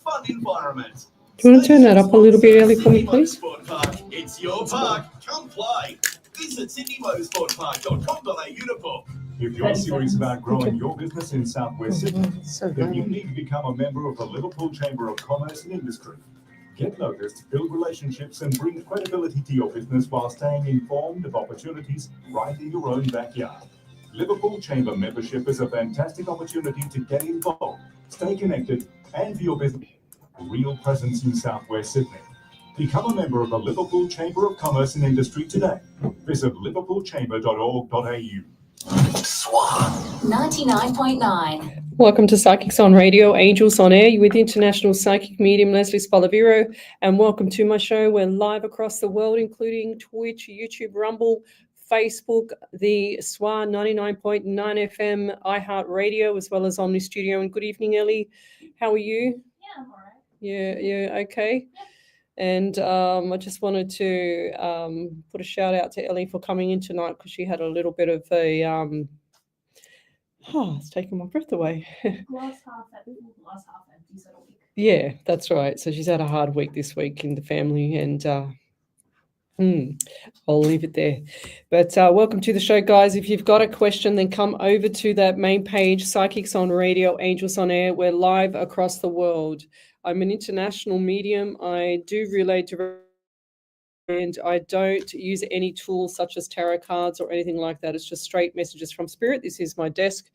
fun environment. Do you want to turn that up a little bit, Ellie, for me, please? Sport Park. It's your park. Come play. Visit sydneymotorsportpark.com.au to book. If you're serious about growing your business in Southwest Sydney, then you need to become a member of the Liverpool Chamber of Commerce and Industry. Get noticed, build relationships, and bring credibility to your business while staying informed of opportunities right in your own backyard. Liverpool Chamber membership is a fantastic opportunity to get involved, stay connected, and for your business a real presence in Southwest Sydney. Become a member of the Liverpool Chamber of Commerce and Industry today. Visit liverpoolchamber.org.au. SWR 99.9. Welcome to Psychics on Radio, Angels on Air. You're with international psychic medium Lesley Spaliviero, and welcome to my show. We're live across the world, including Twitch, YouTube, Rumble, Facebook, the SWR 99.9 FM, iHeartRadio, as well as Omni Studio. And good evening, Ellie. How are you? Yeah, I'm all right. Yeah, okay. Yeah. And I just wanted to put a shout out to Ellie for coming in tonight because she had a little bit of a it's taking my breath away. Glass half empty sort of week. Yeah, that's right. So she's had a hard week this week in the family, and I'll leave it there. But welcome to the show, guys. If you've got a question, then come over to that main page, Psychics on Radio, Angels on Air. We're live across the world. I'm an international medium. I do relay to, and I don't use any tools such as tarot cards or anything like that. It's just straight messages from Spirit. This is my desk.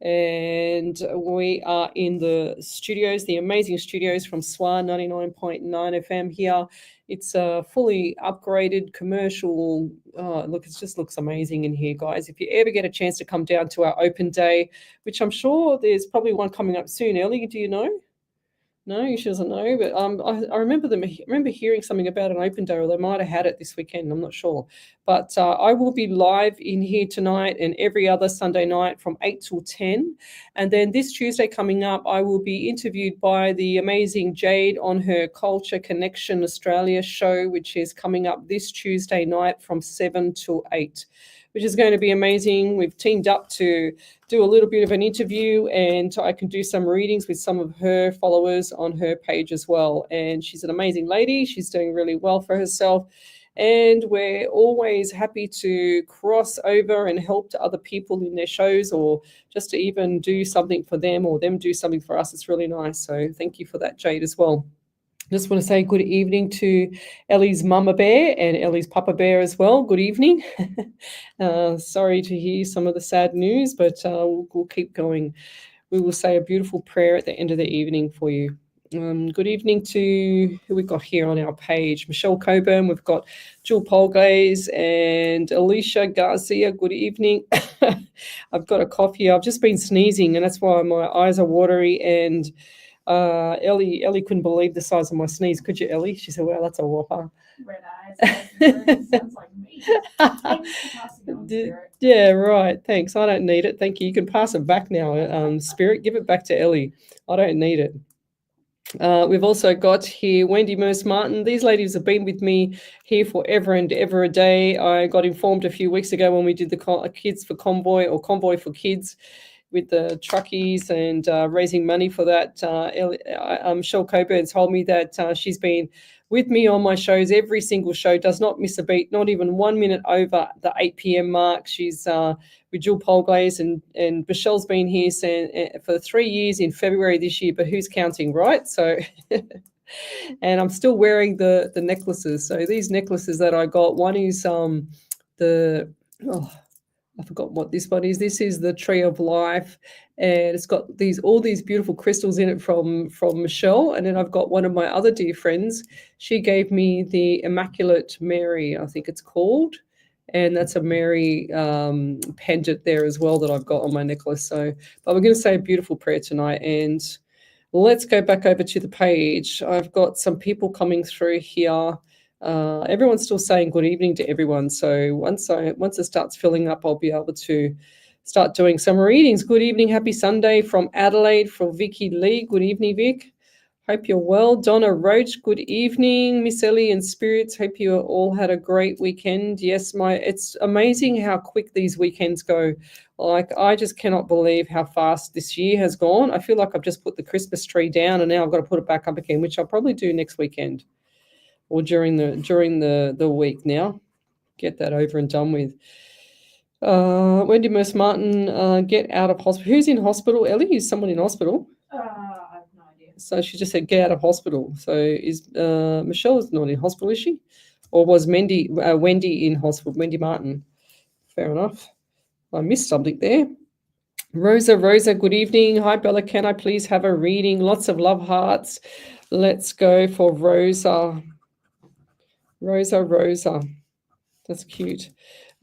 And we are in the studios, the amazing studios from SWR 99.9 FM here. It's a fully upgraded commercial. Look, it just looks amazing in here, guys. If you ever get a chance to come down to our open day, which I'm sure there's probably one coming up soon. Ellie, do you know? No, she doesn't know, but I remember hearing something about an open day, or they might have had it this weekend. I'm not sure, but I will be live in here tonight and every other Sunday night from 8 till 10, and then this Tuesday coming up, I will be interviewed by the amazing Jade on her Culture Connection Australia show, which is coming up this Tuesday night from 7 till 8. Which is going to be amazing. We've teamed up to do a little bit of an interview, and I can do some readings with some of her followers on her page as well. And she's an amazing lady. She's doing really well for herself. And we're always happy to cross over and help to other people in their shows, or just to even do something for them or them do something for us. It's really nice. So thank you for that, Jade, as well. Just want to say good evening to Ellie's Mama Bear and Ellie's Papa Bear as well. Good evening. Sorry to hear some of the sad news, but we'll keep going. We will say a beautiful prayer at the end of the evening for you. Good evening to who we've got here on our page. Michelle Coburn, we've got Jill Polgaze and Alicia Garcia. Good evening. I've got a cough here. I've just been sneezing, and that's why my eyes are watery, and Ellie couldn't believe the size of my sneeze. Could you, Ellie? She said, well, that's a whopper. Red eyes. Sounds like me. Thanks for passing on, Spirit. Yeah, right. Thanks. I don't need it. Thank you. You can pass it back now. Spirit, give it back to Ellie. I don't need it. We've also got here Wendy Merce Martin. These ladies have been with me here forever and ever a day. I got informed a few weeks ago when we did the Kids for Convoy, or Convoy for Kids, with the truckies and raising money for that. Michelle Coburn told me that she's been with me on my shows, every single show, does not miss a beat, not even 1 minute over the 8 p.m. mark. She's with Jill Polgaze, and Michelle's been here for 3 years in February this year, but who's counting, right? So, and I'm still wearing the necklaces. So these necklaces that I got, one is I forgot what this one is. This is the Tree of Life, and it's got all these beautiful crystals in it from Michelle. And then I've got one of my other dear friends. She gave me the Immaculate Mary, I think it's called, and that's a Mary pendant there as well that I've got on my necklace. So, but we're going to say a beautiful prayer tonight, and let's go back over to the page. I've got some people coming through here. Everyone's still saying good evening to everyone. So once it starts filling up, I'll be able to start doing some readings. Good evening, happy Sunday from Adelaide, from Vicky Lee. Good evening, Vic. Hope you're well. Donna Roach, good evening. Miss Ellie and Spirits, hope you all had a great weekend. Yes, it's amazing how quick these weekends go. Like, I just cannot believe how fast this year has gone. I feel like I've just put the Christmas tree down and now I've got to put it back up again, which I'll probably do next weekend or during the week now. Get that over and done with. Wendy Merce Martin, get out of hospital. Who's in hospital? Ellie, is someone in hospital? I have no idea. So she just said, get out of hospital. So is Michelle's not in hospital, is she? Or was Wendy in hospital? Wendy Martin. Fair enough. I missed something there. Rosa, good evening. Hi, Bella. Can I please have a reading? Lots of love hearts. Let's go for Rosa. Rosa. That's cute.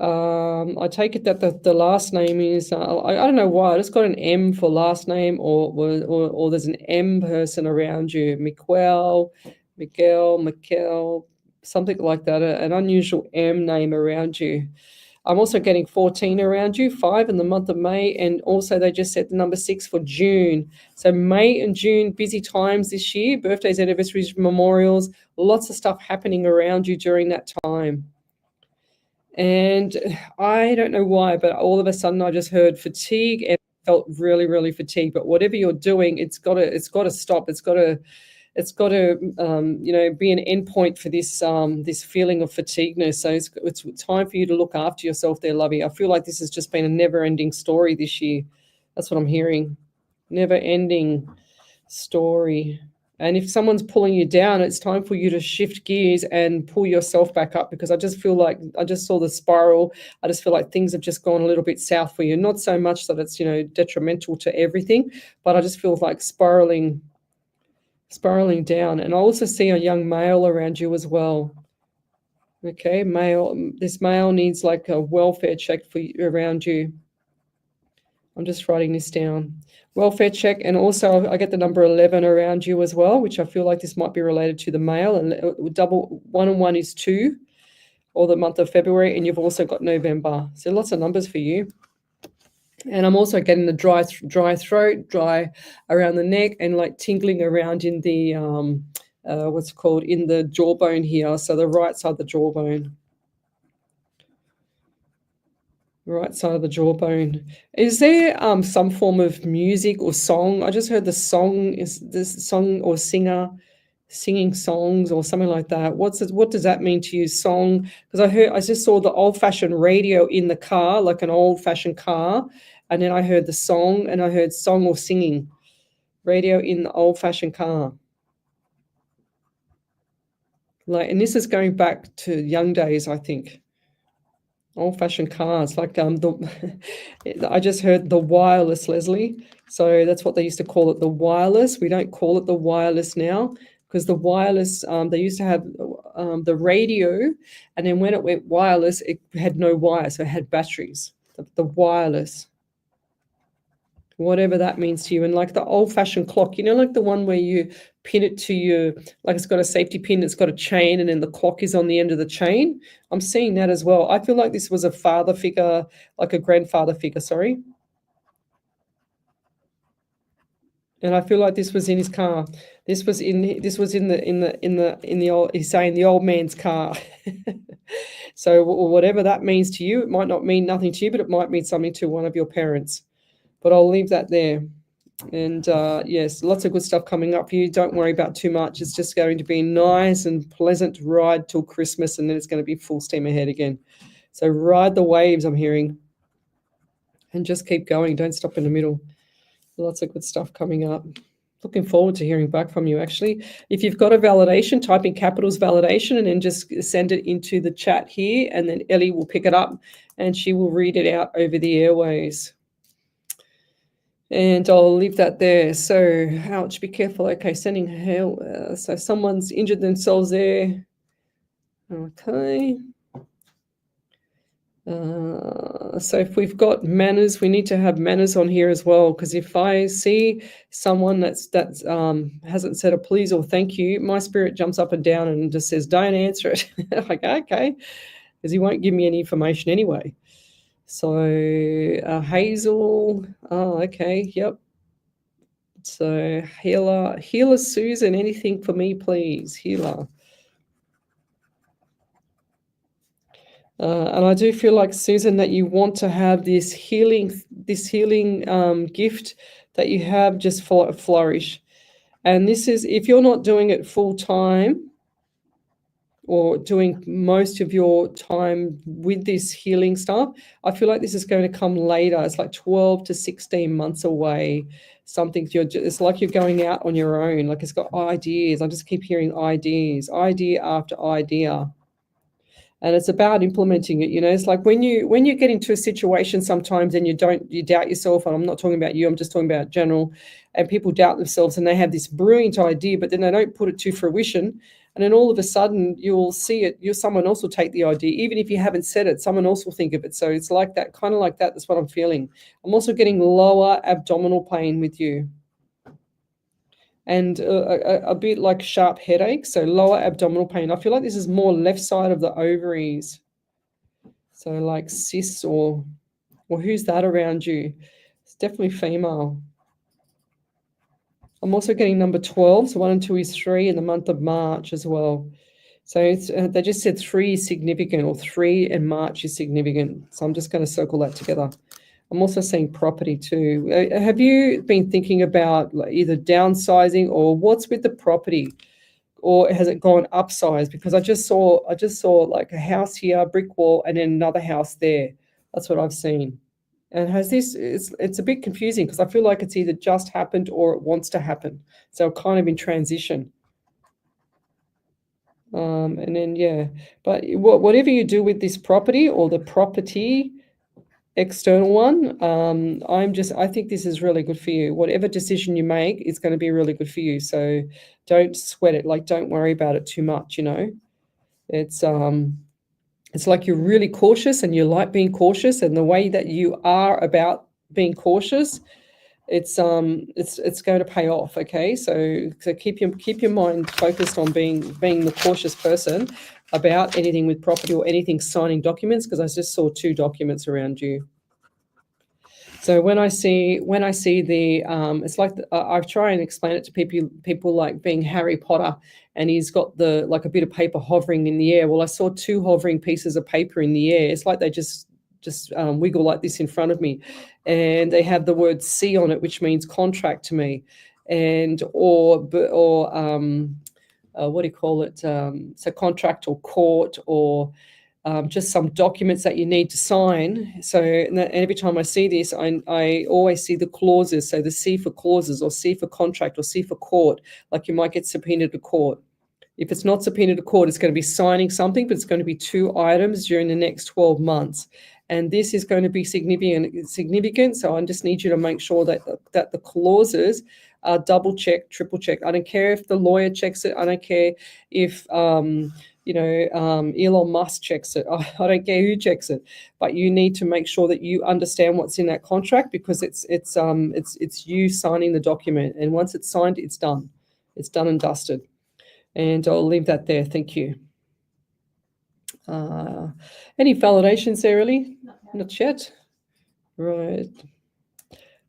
I take it that the last name is, I don't know why, I just got an M for last name, or there's an M person around you. Miguel, something like that, an unusual M name around you. I'm also getting 14 around you, 5 in the month of May, and also they just set the number 6 for June. So May and June, busy times this year, birthdays, anniversaries, memorials, lots of stuff happening around you during that time. And I don't know why, but all of a sudden I just heard fatigue and felt really, really fatigued. But whatever you're doing, it's got to stop. It's got to be an end point for this this feeling of fatigueness. So it's time for you to look after yourself there, lovey. I feel like this has just been a never-ending story this year. That's what I'm hearing. Never-ending story. And if someone's pulling you down, it's time for you to shift gears and pull yourself back up, because I just feel like I just saw the spiral. I just feel like things have just gone a little bit south for you. Not so much that it's, detrimental to everything, but I just feel like spiraling down. And I also see a young male around you as well. Okay, this male needs like a welfare check for you, around you. I'm just writing this down. Welfare check, and also I get the number 11 around you as well, which I feel like this might be related to the male. And double 1 and 1 is 2, or the month of February, and you've also got November. So lots of numbers for you. And I'm also getting the dry throat, dry around the neck, and like tingling around in the in the jawbone here. So the right side of the jawbone. Right side of the jawbone. Is there some form of music or song? I just heard the song. Is this song or singer singing songs or something like that? What does that mean to you, song? Because I just saw the old-fashioned radio in the car, like an old-fashioned car, and then I heard the song, and I heard song or singing. Radio in the old-fashioned car. And this is going back to young days, I think. Old-fashioned cars, like I just heard the wireless, Leslie. So that's what they used to call it, the wireless. We don't call it the wireless now, because the wireless, they used to have the radio, and then when it went wireless, it had no wire, so it had batteries. The wireless, whatever that means to you. And like the old-fashioned clock, like the one where you pin it to your, like it's got a safety pin, it's got a chain, and then the clock is on the end of the chain. I'm seeing that as well. I feel like this was a father figure, like a grandfather figure, sorry. And I feel like this was in his car. This was in the old, he's saying the old man's car. So whatever that means to you, it might not mean nothing to you, but it might mean something to one of your parents. But I'll leave that there. And yes, lots of good stuff coming up for you. Don't worry about too much. It's just going to be a nice and pleasant ride till Christmas, and then it's going to be full steam ahead again. So ride the waves, I'm hearing. And just keep going. Don't stop in the middle. Lots of good stuff coming up. Looking forward to hearing back from you, actually. If you've got a validation, type in capitals validation and then just send it into the chat here, and then Ellie will pick it up and she will read it out over the airways. And I'll leave that there. So, ouch, be careful. Okay, sending hell. So someone's injured themselves there. Okay. So if we've got manners, we need to have manners on here as well. Because if I see someone that's hasn't said a please or thank you, my spirit jumps up and down and just says, don't answer it. Like, okay, because he won't give me any information anyway. So Hazel, oh, okay, yep. So healer Susan, anything for me, please, healer. And I do feel like, Susan, that you want to have this healing gift that you have just flourish. And this is, if you're not doing it full time or doing most of your time with this healing stuff, I feel like this is going to come later. It's like 12 to 16 months away. It's like you're going out on your own. Like, it's got ideas. I just keep hearing ideas, idea after idea. And it's about implementing it. It's like when you get into a situation sometimes and you doubt yourself, and I'm not talking about you, I'm just talking about general, and people doubt themselves and they have this brilliant idea, but then they don't put it to fruition. And then all of a sudden you'll see it, someone else will take the idea. Even if you haven't said it, someone else will think of it. So it's like that, kind of like that. That's what I'm feeling. I'm also getting lower abdominal pain with you. And a bit like sharp headache, so lower abdominal pain. I feel like this is more left side of the ovaries. So like cysts or who's that around you? It's definitely female. I'm also getting number 12, so 1 and 2 is 3 in the month of March as well. So it's, they just said 3 is significant, or 3 and March is significant. So I'm just going to circle that together. I'm also seeing property too. Have you been thinking about either downsizing, or what's with the property, or has it gone upsize? Because I just saw like a house here, brick wall, and then another house there. That's what I've seen. And it's a bit confusing because I feel like it's either just happened or it wants to happen. So kind of in transition. And then, yeah, but whatever you do with this property or the property, external one, I think this is really good for you. Whatever decision you make is going to be really good for you. So don't sweat it. Like, don't worry about it too much. It's like you're really cautious and you like being cautious, and the way that you are about being cautious, it's going to pay off. Okay, so keep your mind focused on being the cautious person about anything with property or anything signing documents, because I just saw 2 documents around you. So when I see the, it's like I try and explain it to people like being Harry Potter, and he's got like a bit of paper hovering in the air. Well, I saw 2 hovering pieces of paper in the air. It's like they just wiggle like this in front of me, and they have the word C on it, which means contract to me, and or what do you call it? So contract or court or just some documents that you need to sign. So and every time I see this, I always see the clauses. So the C for clauses, or C for contract, or C for court. Like you might get subpoenaed to court. If it's not subpoenaed to court, it's going to be signing something, but it's going to be 2 items during the next 12 months. And this is going to be significant. So I just need you to make sure that the clauses are double checked, triple checked. I don't care if the lawyer checks it. I don't care if Elon Musk checks it. I don't care who checks it, but you need to make sure that you understand what's in that contract, because it's you signing the document, and once it's signed, it's done. It's done and dusted. And I'll leave that there. Thank you. Any validations there, Ellie? Not yet. Right.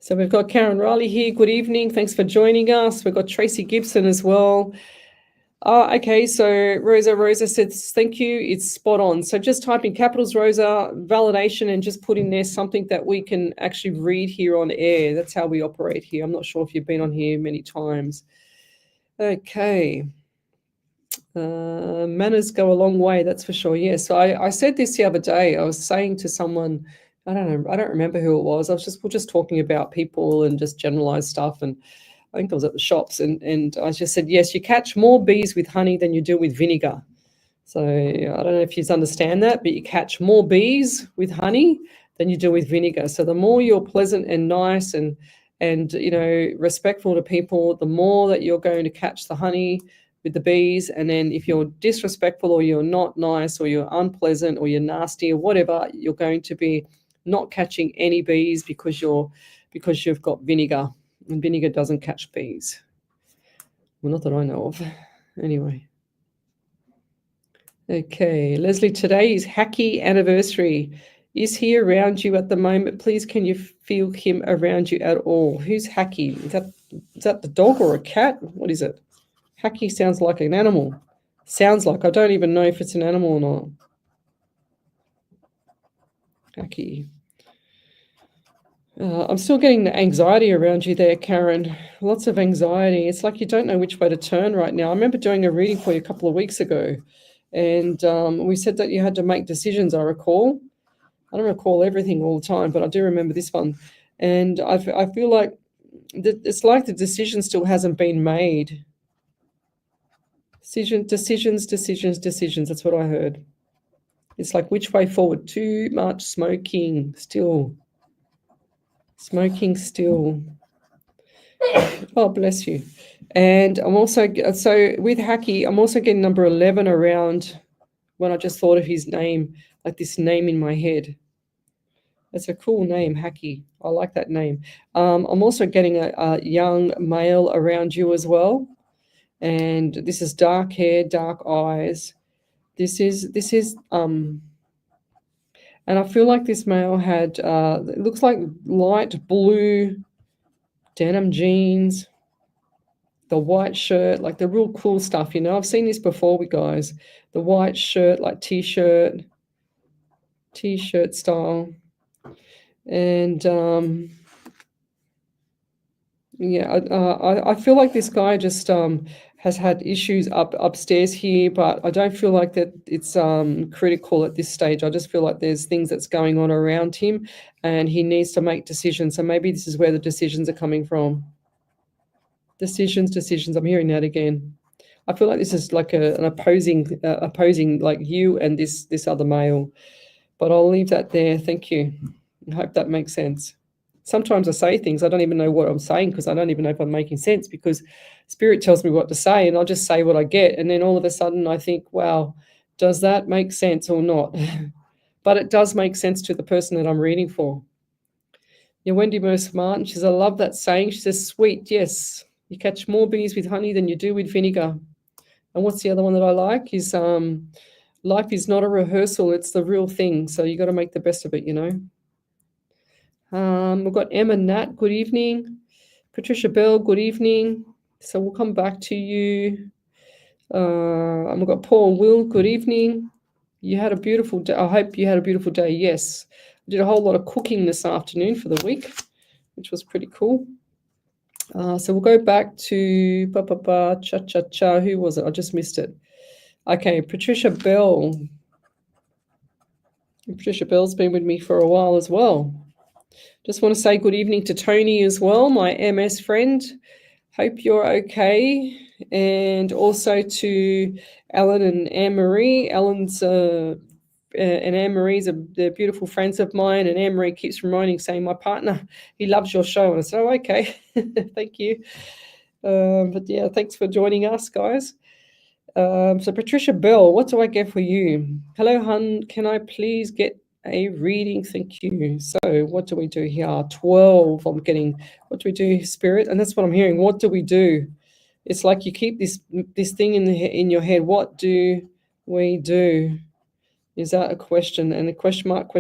So we've got Karen Riley here. Good evening. Thanks for joining us. We've got Tracy Gibson as well. Okay, so Rosa says, thank you. It's spot on. So just type in capitals, Rosa, validation, and just put in there something that we can actually read here on air. That's how we operate here. I'm not sure if you've been on here many times. Okay. Manners go a long way, that's for sure. Yes, so I said this the other day. I was saying to someone, I don't remember who it was. We're just talking about people and just generalized stuff, and I think I was at the shops, and I just said, yes, you catch more bees with honey than you do with vinegar. So I don't know if you understand that, but you catch more bees with honey than you do with vinegar. So the more you're pleasant and nice and respectful to people, the more that you're going to catch the honey with the bees. And then if you're disrespectful, or you're not nice, or you're unpleasant, or you're nasty, or whatever, you're going to be not catching any bees because you've got vinegar, and vinegar doesn't catch bees. Well, not that I know of. Anyway. Okay, Lesley, today is Hacky anniversary. Is he around you at the moment? Please, can you feel him around you at all? Who's Hacky? Is that the dog or a cat? What is it? Hacky sounds like an animal. Sounds like. I don't even know if it's an animal or not. Hacky. I'm still getting the anxiety around you there, Karen. Lots of anxiety. It's like you don't know which way to turn right now. I remember doing a reading for you a couple of weeks ago, and we said that you had to make decisions, I recall. I don't recall everything all the time, but I do remember this one. And I feel like it's like the decision still hasn't been made. Decisions. That's what I heard. It's like which way forward? Too much smoking still. Smoking still. Oh, bless you. And I'm also, so with Hacky, I'm also getting number 11 around when I just thought of his name, like this name in my head. That's a cool name, Hacky. I like that name. I'm also getting a young male around you as well. And this is dark hair, dark eyes. This is and I feel like this male had, it looks like light blue denim jeans, the white shirt, like the real cool stuff, you know. I've seen this before with guys. The white shirt, like t-shirt style. And yeah, I feel like this guy just has had issues upstairs here, but I don't feel like that it's critical at this stage. I just feel like there's things that's going on around him and he needs to make decisions. So maybe this is where the decisions are coming from. Decisions. I'm hearing that again. I feel like this is like an opposing like you and this other male. But I'll leave that there. Thank you. I hope that makes sense. Sometimes I say things, I don't even know what I'm saying because I don't even know if I'm making sense because Spirit tells me what to say and I'll just say what I get. And then all of a sudden I think, wow, does that make sense or not? But it does make sense to the person that I'm reading for. Yeah, Wendy Moore Smart, and she says, I love that saying. She says, sweet, yes. You catch more bees with honey than you do with vinegar. And what's the other one that I like is life is not a rehearsal, it's the real thing. So you got to make the best of it, you know. We've got Emma Nat, good evening. Patricia Bell, good evening. So we'll come back to you. And we've got Paul Will, good evening. You had a beautiful day. I hope you had a beautiful day. Yes. I did a whole lot of cooking this afternoon for the week, which was pretty cool. So we'll go back to who was it? I just missed it. Okay, Patricia Bell. Patricia Bell's been with me for a while as well. Just want to say good evening to Tony as well, my MS friend. Hope you're okay. And also to Ellen and Anne-Marie. Ellen's and Anne-Marie's they're beautiful friends of mine. And Anne-Marie keeps reminding, saying, my partner, he loves your show. And I said, oh, okay. Thank you. But yeah, thanks for joining us, guys. So Patricia Bell, what do I get for you? Hello, hun. Can I please get a reading? Thank you. So what do we do here? 12. I'm getting, what do we do, Spirit? And that's what I'm hearing. What do we do? It's like you keep this thing in your head. What do we do? Is that a question? And a question mark,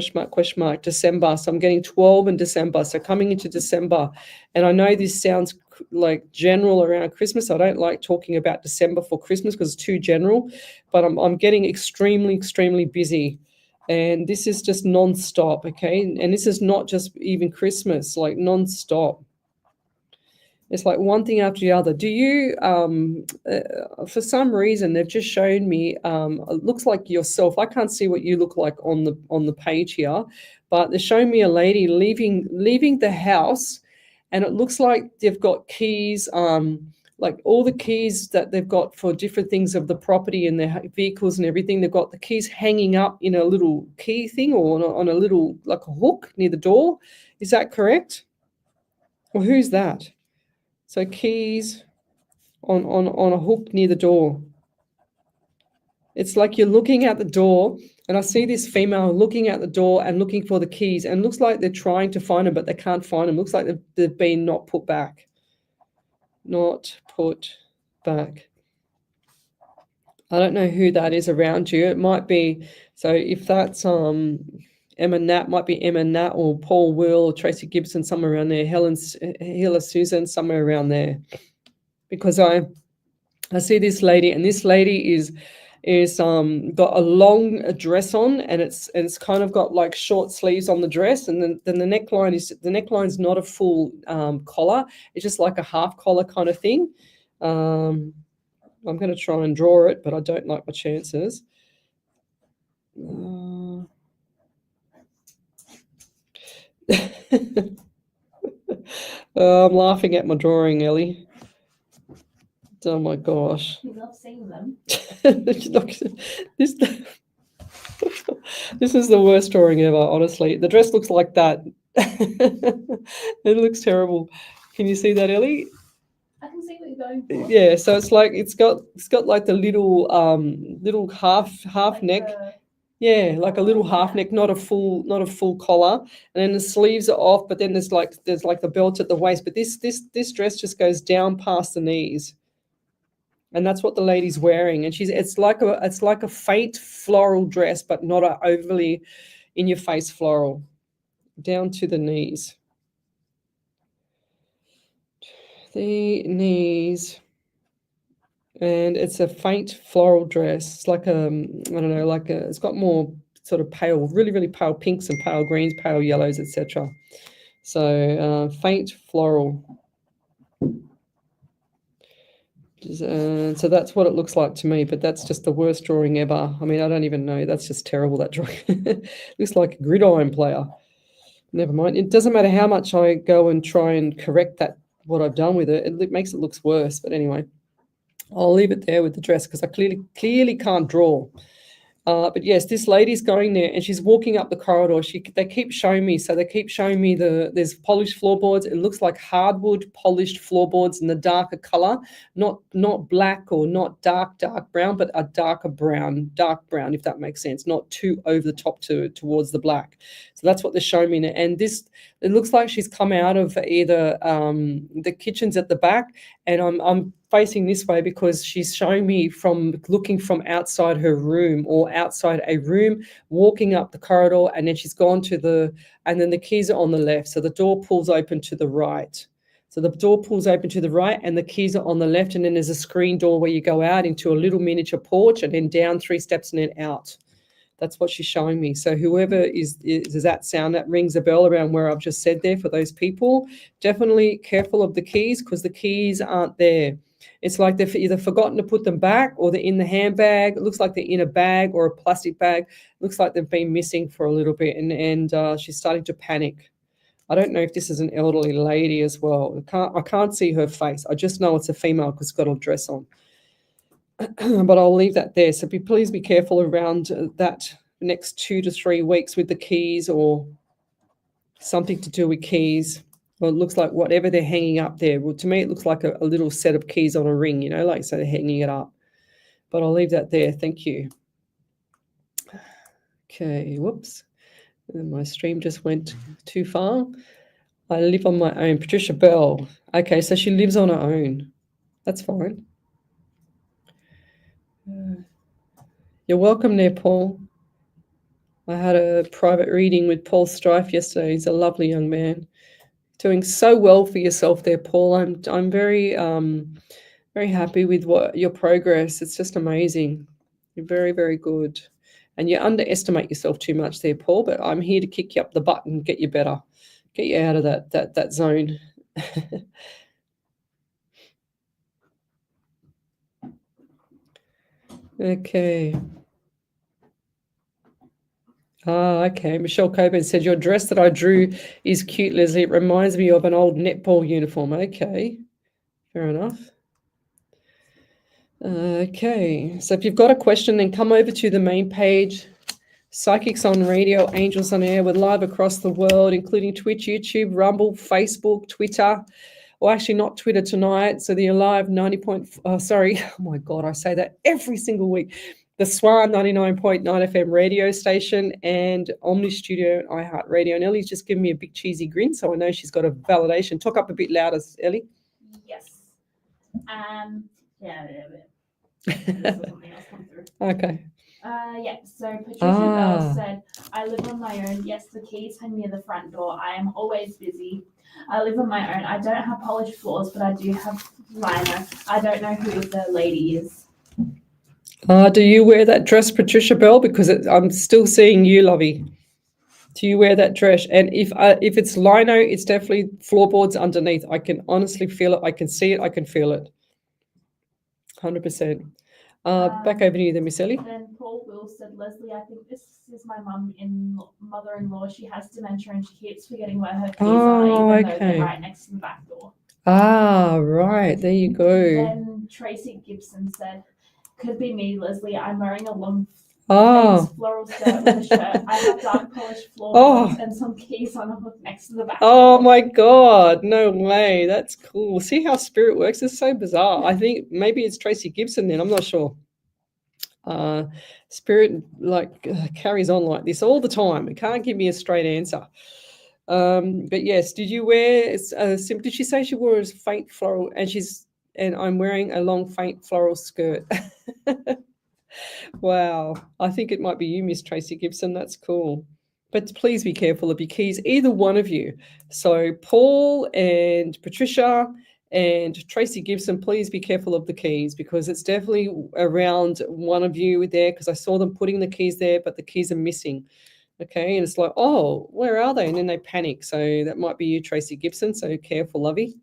December. So I'm getting 12 in December. So coming into December. And I know this sounds like general around Christmas. I don't like talking about December for Christmas because it's too general. But I'm getting extremely busy. And this is just non-stop, okay? And this is not just even Christmas, like non-stop. It's like one thing after the other. Do you, for some reason, they've just shown me, it looks like yourself. I can't see what you look like on the page here, but they're showing me a lady leaving the house, and it looks like they've got keys, like all the keys that they've got for different things of the property and their vehicles and everything. They've got the keys hanging up in a little key thing or on a little, like a hook near the door. Is that correct? Well, who's that? So keys on a hook near the door. It's like you're looking at the door, and I see this female looking at the door and looking for the keys, and it looks like they're trying to find them, but they can't find them. It looks like they've been not put back. Not put back. I don't know who that is around you. It might be, so if that's Emma Nat, might be Emma Nat or Paul Will, or Tracy Gibson, somewhere around there. Hila Susan, somewhere around there. Because I see this lady, and this lady is got a long dress on, and it's kind of got like short sleeves on the dress, and then the neckline's not a full collar. It's just like a half collar kind of thing. I'm going to try and draw it, but I don't like my chances. I'm laughing at my drawing, Ellie. Oh my gosh. You love seeing them. this is the worst drawing ever, honestly. The dress looks like that. It looks terrible. Can you see that, Ellie? I can see what you're going for. Yeah, so it's got like the little half neck. Yeah, like a little half neck, not a full collar, and then the sleeves are off. But then there's like the belt at the waist. But this dress just goes down past the knees, and that's what the lady's wearing. And it's like a faint floral dress, but not a overly in your face floral, down to the knees. The knees. And it's a faint floral dress. It's like it's got more sort of pale, really, really pale pinks and pale greens, pale yellows, etc. So faint floral. So that's what it looks like to me, but that's just the worst drawing ever. I mean, I don't even know. That's just terrible, that drawing. Looks like a gridiron player. Never mind. It doesn't matter how much I go and try and correct what I've done with it. It makes it look worse. But anyway. I'll leave it there with the dress because I clearly can't draw. But yes, this lady's going there and she's walking up the corridor. They keep showing me. So they keep showing me there's polished floorboards. It looks like hardwood polished floorboards in the darker color, not black or not dark brown, but a dark brown, if that makes sense. Not too over the top towards the black. So that's what they're showing me. And it looks like she's come out of either the kitchen's at the back, and I'm facing this way because she's showing me looking from outside her room or outside a room, walking up the corridor, and then she's gone and then the keys are on the left. So the door pulls open to the right. So the door pulls open to the right and the keys are on the left, and then there's a screen door where you go out into a little miniature porch and then down 3 steps and then out. That's what she's showing me. So whoever is that sound, that rings a bell around where I've just said there for those people, definitely careful of the keys because the keys aren't there. It's like they've either forgotten to put them back or they're in the handbag. It looks like they're in a bag or a plastic bag. It looks like they've been missing for a little bit, and she's starting to panic. I don't know if this is an elderly lady as well. I can't see her face. I just know it's a female because it's got a dress on. But I'll leave that there. So please be careful around that next 2 to 3 weeks with the keys or something to do with keys. Well, it looks like whatever they're hanging up there. Well, to me, it looks like a little set of keys on a ring, like so they're hanging it up. But I'll leave that there. Thank you. Okay, whoops. And my stream just went too far. I live on my own. Patricia Bell. Okay, so she lives on her own. That's fine. You're welcome there, Paul. I had a private reading with Paul Strife yesterday. He's a lovely young man. Doing so well for yourself there, Paul. I'm very very happy with your progress. It's just amazing. You're very, very good. And you underestimate yourself too much there, Paul, but I'm here to kick you up the butt and get you better. Get you out of that zone. Okay. Okay. Michelle Coburn said, your dress that I drew is cute, Lesley. It reminds me of an old netball uniform. Okay. Fair enough. Okay. So if you've got a question, then come over to the main page. Psychics on Radio, Angels on Air. We're live across the world, including Twitch, YouTube, Rumble, Facebook, Twitter. Well, actually not Twitter tonight. So the live 90. Oh my God, I say that every single week. The SWR 99.9 FM radio station and Omni Studio and iHeartRadio. And Ellie's just giving me a big cheesy grin, so I know she's got a validation. Talk up a bit louder, Ellie. Yes. Yeah. Something else come through. Okay. Yeah, so Patricia Ah. Bell said, I live on my own. Yes, the keys hang near the front door. I am always busy. I live on my own. I don't have polished floors, but I do have liner. I don't know who the lady is. Do you wear that dress, Patricia Bell? Because I'm still seeing you, lovey. Do you wear that dress? And if it's lino, it's definitely floorboards underneath. I can honestly feel it. I can see it. I can feel it. 100%. Back over to you then, Miss Ellie. Then Paul Will said, Leslie, I think this is my mother-in-law. She has dementia and she keeps forgetting where her keys are, even though they're right next to the back door. Ah, right. There you go. Then Tracy Gibson said, could be me, Leslie. I'm wearing a long floral skirt with a shirt. I have dark polished floorboards and some keys on a hook next to the back. Oh my God, no way. That's cool. See how spirit works? It's so bizarre. I think maybe it's Tracy Gibson then. I'm not sure. Spirit carries on like this all the time. It can't give me a straight answer. But yes, did you wear, did she say she wore a faint floral and I'm wearing a long faint floral skirt? Wow. I think it might be you, Miss Tracy Gibson. That's cool. But please be careful of your keys, either one of you. So Paul and Patricia and Tracy Gibson, please be careful of the keys because it's definitely around one of you there because I saw them putting the keys there, but the keys are missing. Okay, and it's like, oh, where are they? And then they panic. So that might be you, Tracy Gibson. So careful, lovey.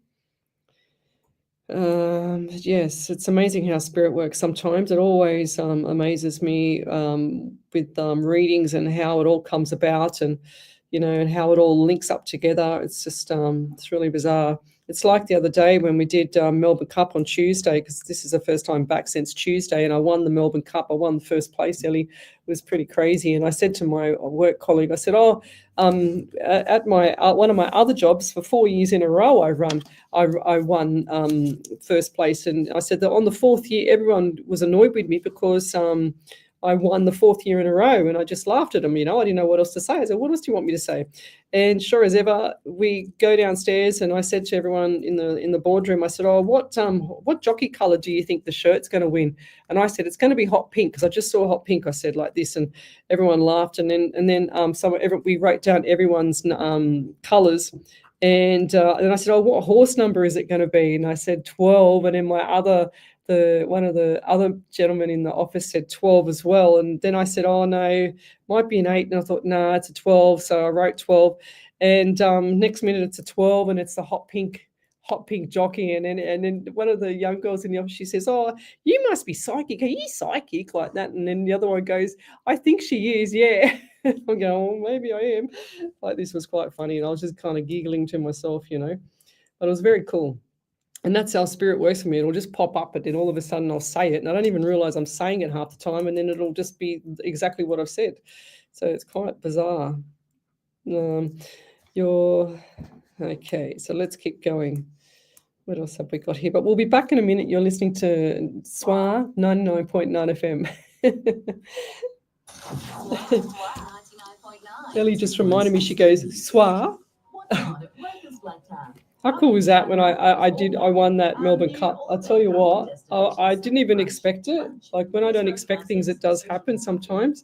Yes, it's amazing how spirit works sometimes. It always amazes me with readings and how it all comes about and, and how it all links up together. It's just, it's really bizarre. It's like the other day when we did Melbourne Cup on Tuesday, because this is the first time back since Tuesday, and I won the Melbourne Cup. I won first place, Ellie. It was pretty crazy. And I said to my work colleague, I said, at my one of my other jobs for 4 years in a row, I won first place. And I said that on the fourth year, everyone was annoyed with me because I won the fourth year in a row, and I just laughed at them. I didn't know what else to say. I said, what else do you want me to say? And sure as ever, we go downstairs, and I said to everyone in the boardroom, I said, oh, what jockey colour do you think the shirt's going to win? And I said, it's going to be hot pink, because I just saw hot pink. I said like this, and everyone laughed. And then we wrote down everyone's colours. And I said, oh, what horse number is it going to be? And I said 12. And then one of the other gentlemen in the office said 12 as well. And then I said, oh no, might be an 8. And I thought, no, it's a 12. So I wrote 12. And next minute it's a 12, and it's the hot pink jockey. And then one of the young girls in the office, she says, oh, you must be psychic. Are you psychic? Like that. And then the other one goes, I think she is, yeah. I'm going, well, maybe I am. Like, this was quite funny. And I was just kind of giggling to myself, But it was very cool. And that's how spirit works for me. It'll just pop up, and then all of a sudden I'll say it, and I don't even realize I'm saying it half the time, and then it'll just be exactly what I've said. So it's quite bizarre. Okay, so let's keep going. What else have we got here? But we'll be back in a minute. You're listening to SWR 99.9 FM. Ellie just reminded me, she goes, SWR? How cool was that when I won that Melbourne Cup? I'll tell you what, I didn't even expect it. Like, when I don't expect things, it does happen sometimes.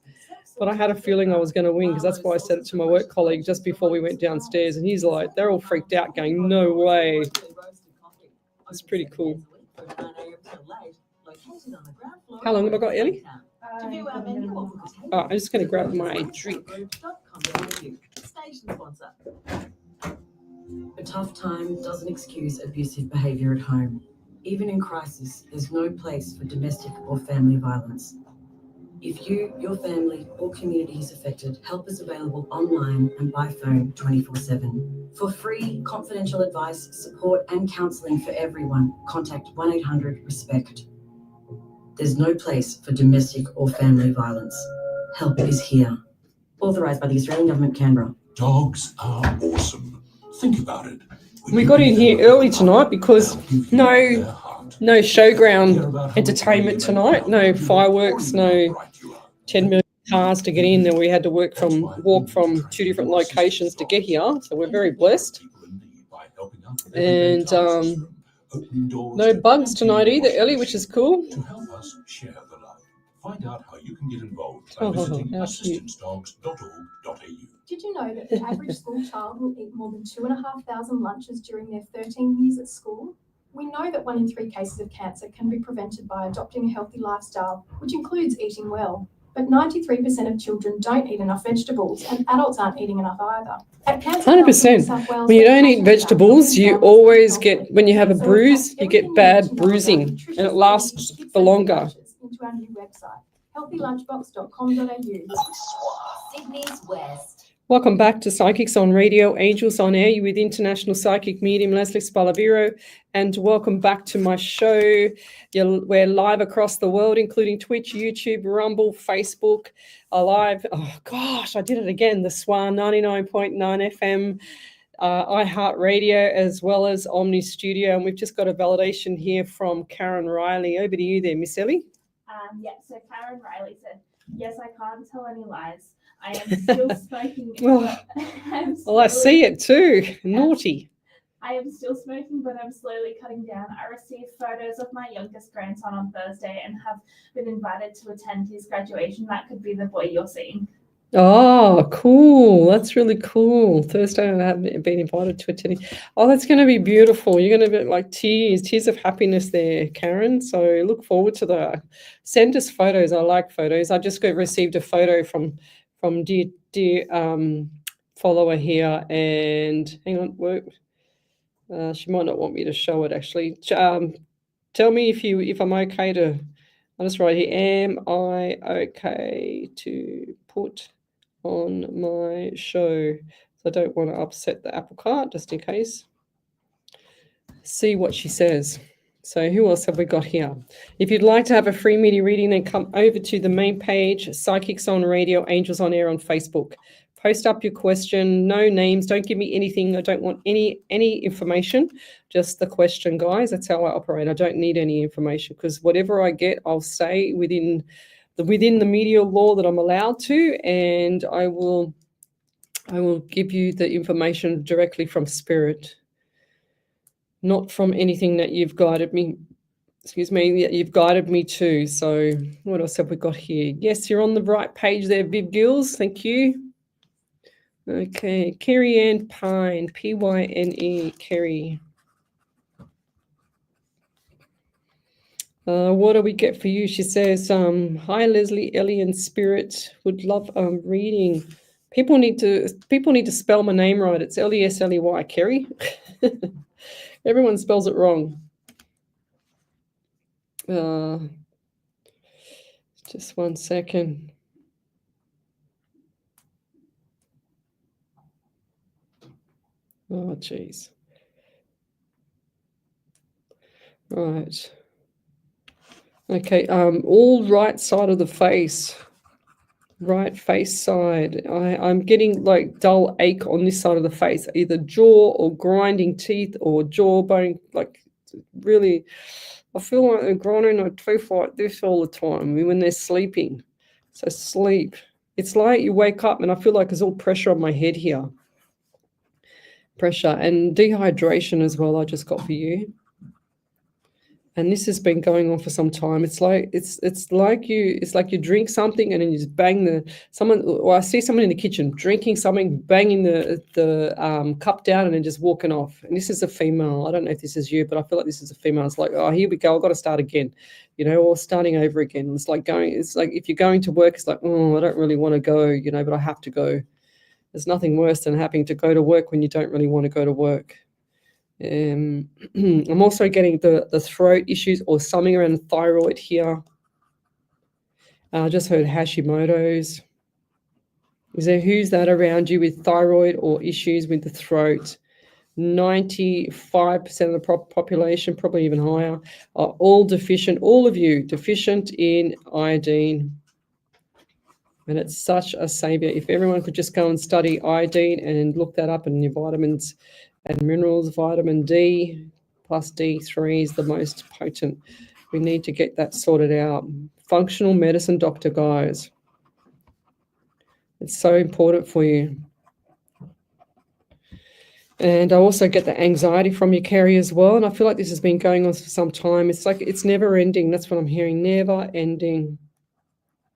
But I had a feeling I was going to win, because that's why I said it to my work colleague just before we went downstairs. And he's like, they're all freaked out going, no way. It's pretty cool. How long have I got, Ellie? I'm just going to grab my drink. A tough time doesn't excuse abusive behaviour at home. Even in crisis, there's no place for domestic or family violence. If you, your family, or community is affected, help is available online and by phone 24/7. For free, confidential advice, support and counselling for everyone, contact 1-800-RESPECT. There's no place for domestic or family violence. Help is here. Authorised by the Australian Government, Canberra. Dogs are awesome. Think about it. We got in here early tonight because no showground entertainment tonight, no fireworks, no 10 million cars to get in, and we had to walk from 2 different locations to get here. So we're very blessed. And no bugs tonight either, Ellie, which is cool. To help us share the love, find out how you can can get involved by Oh, visiting how cute. assistancedogs.org.au. Did you know that the average school child will eat more than 2,500 lunches during their 13 years at school? We know that 1 in 3 cases of cancer can be prevented by adopting a healthy lifestyle, which includes eating well. But 93% of children don't eat enough vegetables, and adults aren't eating enough either. At Cancer Council New 100%. South Wales, When you we're don't eat passionate about vegetables, helping you families always eat get, healthily. when you have a So we've bruise, packed you everything get you bad need to know about bruising, nutritious and it lasts eating, tips for and longer. lunches into our new website, healthylunchbox.com.au. Sydney's West. Welcome back to Psychics on Radio, Angels on Air. You're with International Psychic Medium Lesley Spaliviero, and welcome back to my show. We're live across the world, including Twitch, YouTube, Rumble, Facebook. Live. Oh gosh, I did it again. The SWR 99.9 FM, iHeartRadio, as well as Omni Studio, and we've just got a validation here from Karen Riley. Over to you there, Miss Ellie. So Karen Riley said, yes, I can't tell any lies. I am still smoking. Well, I see it too. Naughty. I am still smoking, but I'm slowly cutting down. I received photos of my youngest grandson on Thursday and have been invited to attend his graduation. That could be the boy you're seeing. Oh, cool. That's really cool. Thursday, I haven't been invited to attend. Oh, that's going to be beautiful. You're going to be like tears of happiness there, Karen. So look forward to that. Send us photos. I like photos. I just received a photo from dear follower here, and hang on, she might not want me to show it actually. Tell me if I'm okay to. I'll just write here. Am I okay to put on my show? So I don't want to upset the apple cart, just in case. See what she says. So who else have we got here? If you'd like to have a free media reading, then come over to the main page, Psychics on Radio, Angels on Air on Facebook. Post up your question, no names, don't give me anything. I don't want any information, just the question, guys. That's how I operate. I don't need any information, because whatever I get, I'll say within the media law that I'm allowed to, and I will give you the information directly from spirit, not from anything that you've guided me. You've guided me to. So what else have we got here? Yes, you're on the right page there, Viv Gills. Thank you. Okay, Kerry Ann Pine, Pyne, Kerry. What do we get for you? She says, hi Leslie, Ellie and Spirit, would love reading. People need to spell my name right. It's Lesley, Kerry. Everyone spells it wrong. Just 1 second. Oh, geez. Right. Okay, all right side of the face. Right face side. I'm getting like dull ache on this side of the face, either jaw or grinding teeth or jawbone, like really, I feel like they're grinding a tooth like this all the time when they're sleeping. So sleep. It's like you wake up and I feel like there's all pressure on my head here. Pressure and dehydration as well, I just got for you. And this has been going on for some time. It's like you drink something and then you just bang I see someone in the kitchen drinking something, banging the cup down and then just walking off. And this is a female. I don't know if this is you, but I feel like this is a female. It's like, oh, here we go. I've got to start again, or starting over again. It's like if you're going to work, it's like, oh, I don't really want to go, but I have to go. There's nothing worse than having to go to work when you don't really want to go to work. I'm also getting the throat issues or something around the thyroid here. I just heard Hashimoto's. Who's that around you with thyroid or issues with the throat? 95% of the population, probably even higher, are all deficient, all of you deficient in iodine. And it's such a savior. If everyone could just go and study iodine and look that up in your vitamins and minerals, vitamin D plus D3 is the most potent. We need to get that sorted out. Functional medicine doctor, guys. It's so important for you. And I also get the anxiety from you, Kerry, as well. And I feel like this has been going on for some time. It's like it's never ending. That's what I'm hearing. Never ending.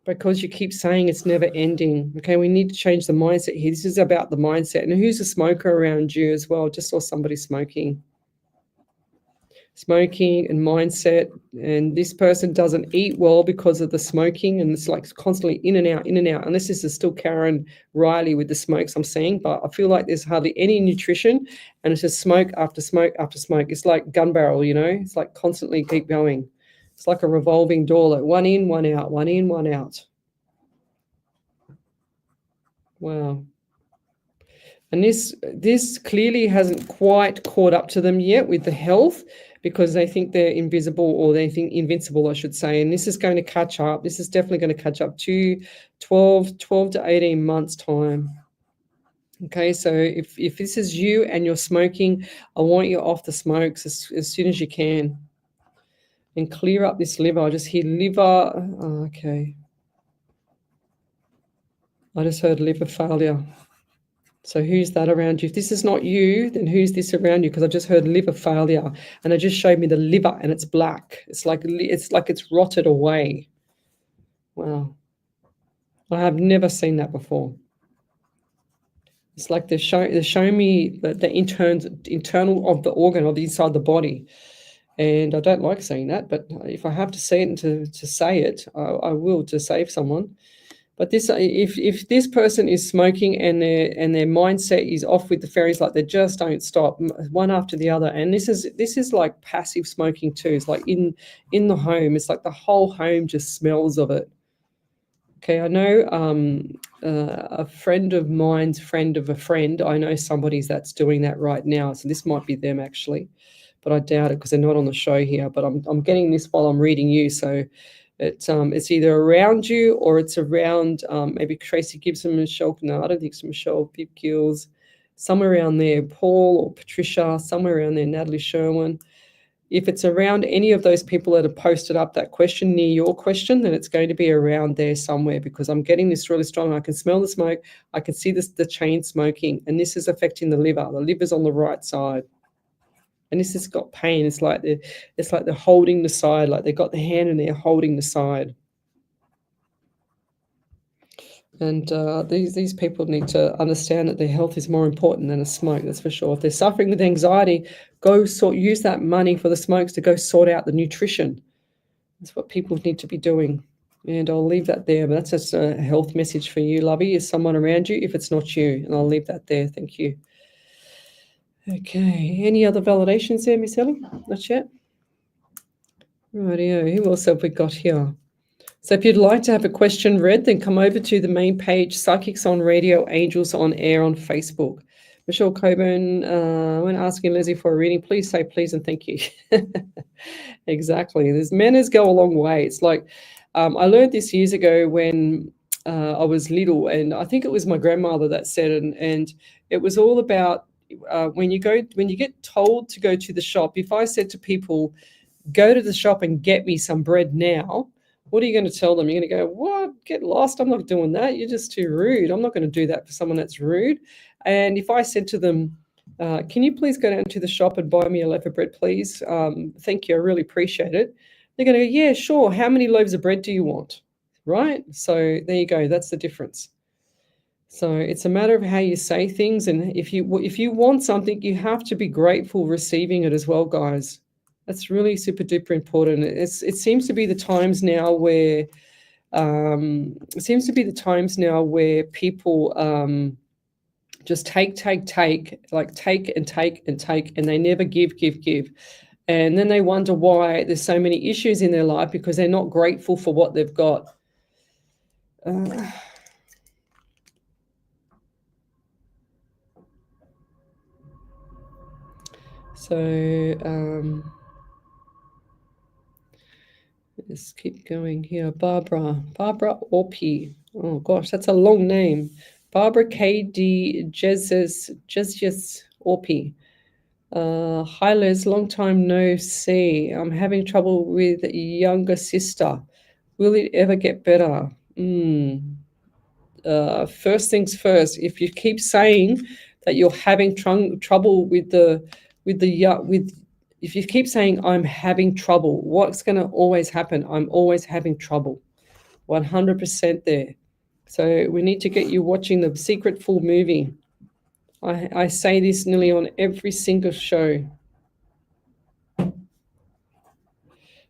because you keep saying it's never ending. Okay, we need to change the mindset here. This is about the mindset. And who's a smoker around you as well? Just saw somebody smoking and mindset. And this person doesn't eat well because of the smoking, and it's like constantly in and out. And this is still Karen Riley with the smokes I'm seeing, but I feel like there's hardly any nutrition, and it's just smoke after smoke after smoke. It's like gun barrel, you know, it's like constantly keep going. It's like a revolving door, like one in, one out, one in, one out. Wow. And this clearly hasn't quite caught up to them yet with the health, because they think they're invisible, or they think invincible, I should say. And this is going to catch up. This is definitely going to catch up to 12 to 18 months time. Okay, so if this is you and you're smoking, I want you off the smokes as soon as you can. And clear up this liver. I just hear liver. Oh, okay. I just heard liver failure. So who's that around you? If this is not you, then who's this around you? Because I just heard liver failure, and it just showed me the liver, and it's black. It's like it's rotted away. Wow. I have never seen that before. It's like they're showing me the internal of the organ of the inside the body. And I don't like saying that, but if I have to say it and to say it, I will, to save someone. But this, if this person is smoking and their mindset is off with the fairies, like they just don't stop, one after the other, and this is like passive smoking too. It's like in the home. It's like the whole home just smells of it. Okay, I know a friend of mine's friend of a friend. I know somebody's that's doing that right now, so this might be them actually, but I doubt it because they're not on the show here. But I'm getting this while I'm reading you, so. It's either around you or it's around maybe Tracy Gibson, Michelle. No, I don't think it's Michelle. Pip Gills, somewhere around there. Paul or Patricia, somewhere around there. Natalie Sherwin. If it's around any of those people that have posted up that question near your question, then it's going to be around there somewhere, because I'm getting this really strong. I can smell the smoke. I can see the chain smoking, and this is affecting the liver. The liver's on the right side. And this has got pain. It's like they're holding the side, like they've got the hand and they're holding the side. And these people need to understand that their health is more important than a smoke, that's for sure. If they're suffering with anxiety, use that money for the smokes to go sort out the nutrition. That's what people need to be doing. And I'll leave that there. But that's just a health message for you, lovey. Is someone around you if it's not you? And I'll leave that there. Thank you. Okay, any other validations there, Miss Ellie? Not yet? Rightio, who else have we got here? So if you'd like to have a question read, then come over to the main page, Psychics on Radio, Angels on Air on Facebook. Michelle Coburn, when asking Leslie for a reading, please say please and thank you. Exactly, there's manners go a long way. It's like, I learned this years ago when I was little, and I think it was my grandmother that said it, and it was all about, when you get told to go to the shop, if I said to people, go to the shop and get me some bread now, what are you going to tell them? You're going to go, what? Get lost. I'm not doing that. You're just too rude. I'm not going to do that for someone that's rude. And if I said to them, can you please go down to the shop and buy me a loaf of bread, please? Thank you. I really appreciate it. They're going to go, yeah, sure. How many loaves of bread do you want? Right? So there you go. That's the difference. So it's a matter of how you say things, and if you want something, you have to be grateful receiving it as well, guys. That's really super duper important. It seems to be the times now where people just take, and they never give, and then they wonder why there's so many issues in their life, because they're not grateful for what they've got. So let's keep going here. Barbara Orpy. Oh gosh, that's a long name. Barbara K.D. Jesus Orpy. Hi Les, long time no see. I'm having trouble with a younger sister. Will it ever get better? First things first, if you keep saying that you're having trouble if you keep saying I'm having trouble, what's going to always happen? I'm always having trouble. 100% there. So we need to get you watching the Secret Full movie. I say this nearly on every single show.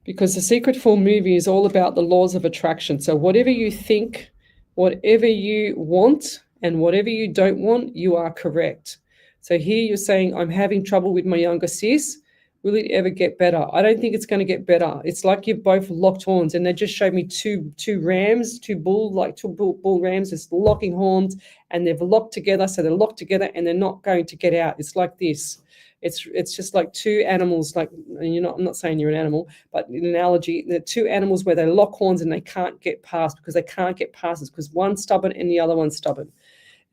Because the Secret Full movie is all about the laws of attraction. So whatever you think, whatever you want, and whatever you don't want, you are correct. So here you're saying, I'm having trouble with my younger sis. Will it ever get better? I don't think it's going to get better. It's like you've both locked horns, and they just showed me two rams, two bull rams, just locking horns, and they've locked together. So they're locked together, and they're not going to get out. It's like this. It's just like two animals. Like, I'm not saying you're an animal, but in an analogy, they're two animals where they lock horns and they can't get past because they can't get past it because one's stubborn and the other one's stubborn.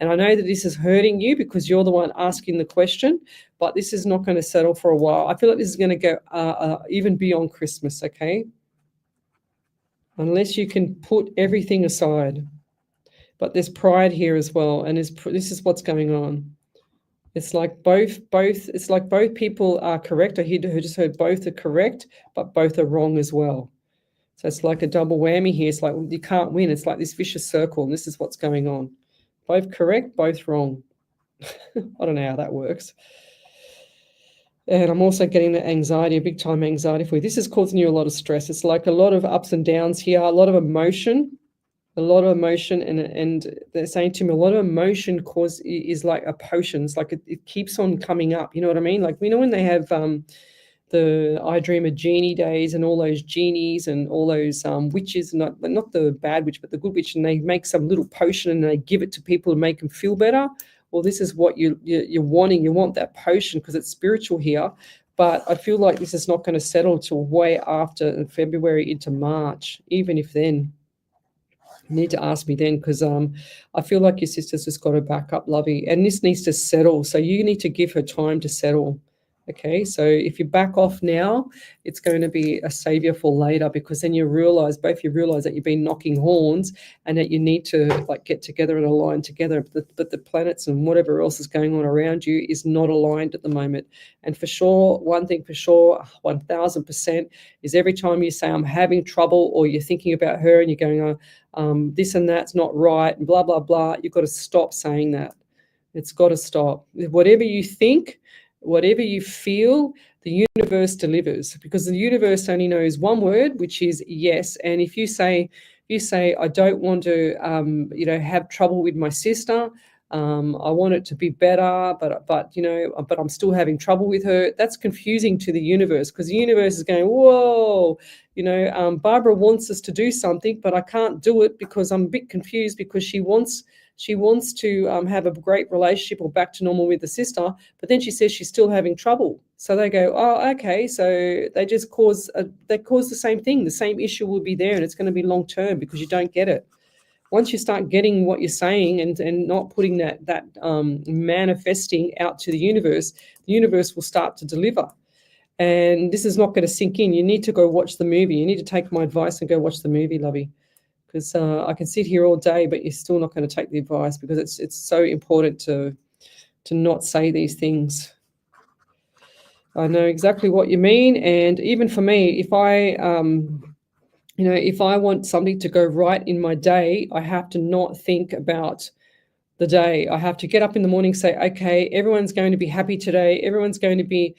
And I know that this is hurting you because you're the one asking the question, but this is not going to settle for a while. I feel like this is going to go even beyond Christmas, okay? Unless you can put everything aside. But there's pride here as well, and this is what's going on. It's like both people are correct. I just heard both are correct, but both are wrong as well. So it's like a double whammy here. It's like you can't win. It's like this vicious circle, and this is what's going on. Both correct, both wrong. I don't know how that works. And I'm also getting the anxiety, a big time anxiety for you. This is causing you a lot of stress. It's like a lot of ups and downs here, a lot of emotion, and they're saying to me, a lot of emotion is like a potion. It's like it keeps on coming up. You know what I mean? Like, we know when they have the I Dream a Genie days and all those genies and all those witches, not the bad witch, but the good witch, and they make some little potion and they give it to people to make them feel better. Well, this is what you're wanting. You want that potion because it's spiritual here. But I feel like this is not going to settle till way after February into March, even if then. You need to ask me then, because I feel like your sister's just got to back up, Lovey. And this needs to settle. So you need to give her time to settle. Okay, so if you back off now, it's going to be a savior for later, because then you realize that you've been knocking horns and that you need to like get together and align together. But the planets and whatever else is going on around you is not aligned at the moment. And for sure, one thing for sure, 1000%, is every time you say I'm having trouble, or you're thinking about her and you're going, this and that's not right, and blah, blah, blah, you've got to stop saying that. It's got to stop. Whatever you think, whatever you feel, the universe delivers, because the universe only knows one word, which is yes. And if you say I don't want to have trouble with my sister, I want it to be better, but I'm still having trouble with her, that's confusing to the universe, because the universe is going, whoa, Barbara wants us to do something, but I can't do it because I'm a bit confused, because she wants to have a great relationship or back to normal with the sister, but then she says she's still having trouble. So they go, oh, okay. So they just cause the same thing. The same issue will be there, and it's going to be long term because you don't get it. Once you start getting what you're saying and not putting that manifesting out to the universe will start to deliver. And this is not going to sink in. You need to go watch the movie. You need to take my advice and go watch the movie, Lovey. Because I can sit here all day, but you're still not going to take the advice, because it's so important to not say these things. I know exactly what you mean, and even for me, if I want something to go right in my day, I have to not think about the day. I have to get up in the morning and say, okay, everyone's going to be happy today. Everyone's going to be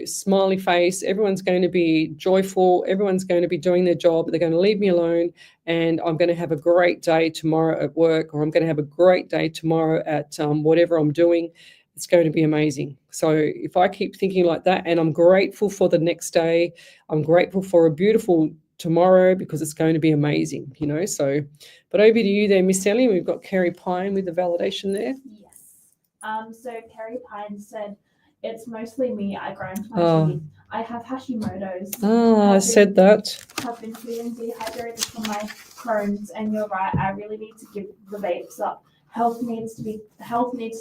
smiley face, everyone's going to be joyful, everyone's going to be doing their job, they're going to leave me alone, and I'm going to have a great day tomorrow at work, or I'm going to have a great day tomorrow at whatever I'm doing. It's going to be amazing. So if I keep thinking like that, and I'm grateful for the next day, I'm grateful for a beautiful tomorrow, because it's going to be amazing, so. But over to you there, Miss Ellie. We've got Kerry Pine with the validation there. Yes. So Kerry Pine said, it's mostly me. I grind my teeth. I have Hashimoto's. I said that. I've been feeling dehydrated from my Crohn's, and you're right. I really need to give the vapes up. Health needs to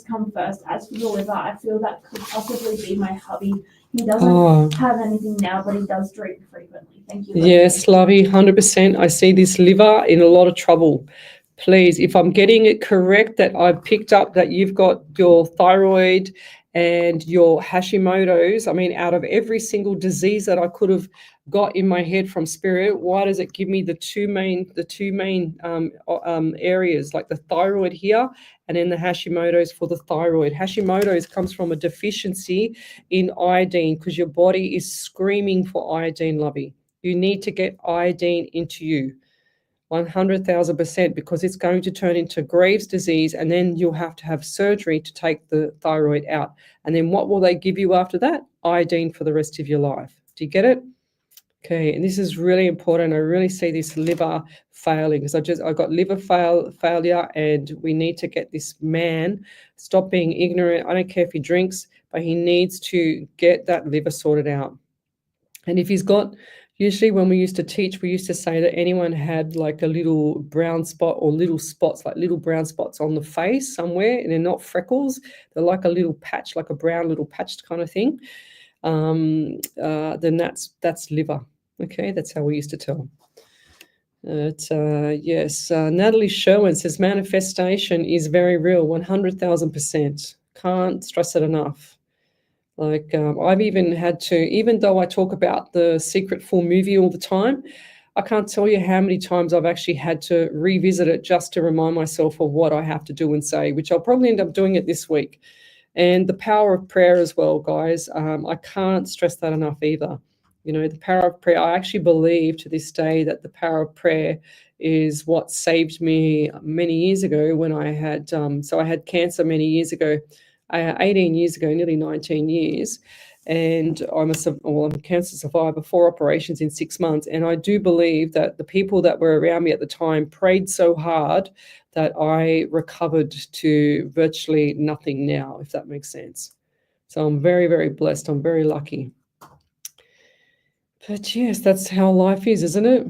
come first. As for your liver, I feel that could possibly be my hubby. He doesn't have anything now, but he does drink frequently. Thank you. Yes, Lovey, 100%. I see this liver in a lot of trouble. Please, if I'm getting it correct, that I've picked up that you've got your thyroid and your Hashimoto's. I mean, out of every single disease that I could have got in my head from spirit, why does it give me the two main areas, like the thyroid here and then the Hashimoto's for the thyroid? Hashimoto's comes from a deficiency in iodine because your body is screaming for iodine, lovey. You need to get iodine into you. 100,000%, because it's going to turn into Graves' disease, and then you'll have to have surgery to take the thyroid out. And then what will they give you after that? Iodine for the rest of your life. Do you get it? Okay, and this is really important. I really see this liver failing because I got liver failure, and we need to get this man stop being ignorant. I don't care if he drinks, but he needs to get that liver sorted out. And if he's got, usually when we used to teach, we used to say that anyone had like a little brown spot or little spots, like little brown spots on the face somewhere, and they're not freckles, they're like a little patch, like a brown little patched kind of thing, then that's liver. Okay, that's how we used to tell. Yes, Natalie Sherwin says manifestation is very real, 100,000%. Can't stress it enough. Like I've even had to, even though I talk about the Secret Full movie all the time, I can't tell you how many times I've actually had to revisit it just to remind myself of what I have to do and say, which I'll probably end up doing it this week. And the power of prayer as well, guys. I can't stress that enough either. You know, the power of prayer. I actually believe to this day that the power of prayer is what saved me many years ago when I had, so I had cancer many years ago. 18 years ago, nearly 19 years, and I'm a cancer survivor, 4 operations in 6 months. And I do believe that the people that were around me at the time prayed so hard that I recovered to virtually nothing now, if that makes sense. So I'm very, very blessed. I'm very lucky. But yes, that's how life is, isn't it?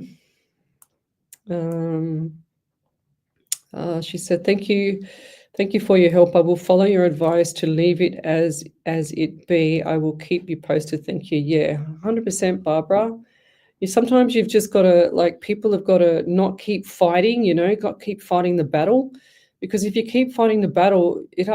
She said, thank you for your help. I will follow your advice to leave it as it be. I will keep you posted. Thank you. Yeah, 100%, Barbara. Sometimes you've just got to, like, people have got to not keep fighting, keep fighting the battle. Because if you keep fighting the battle, it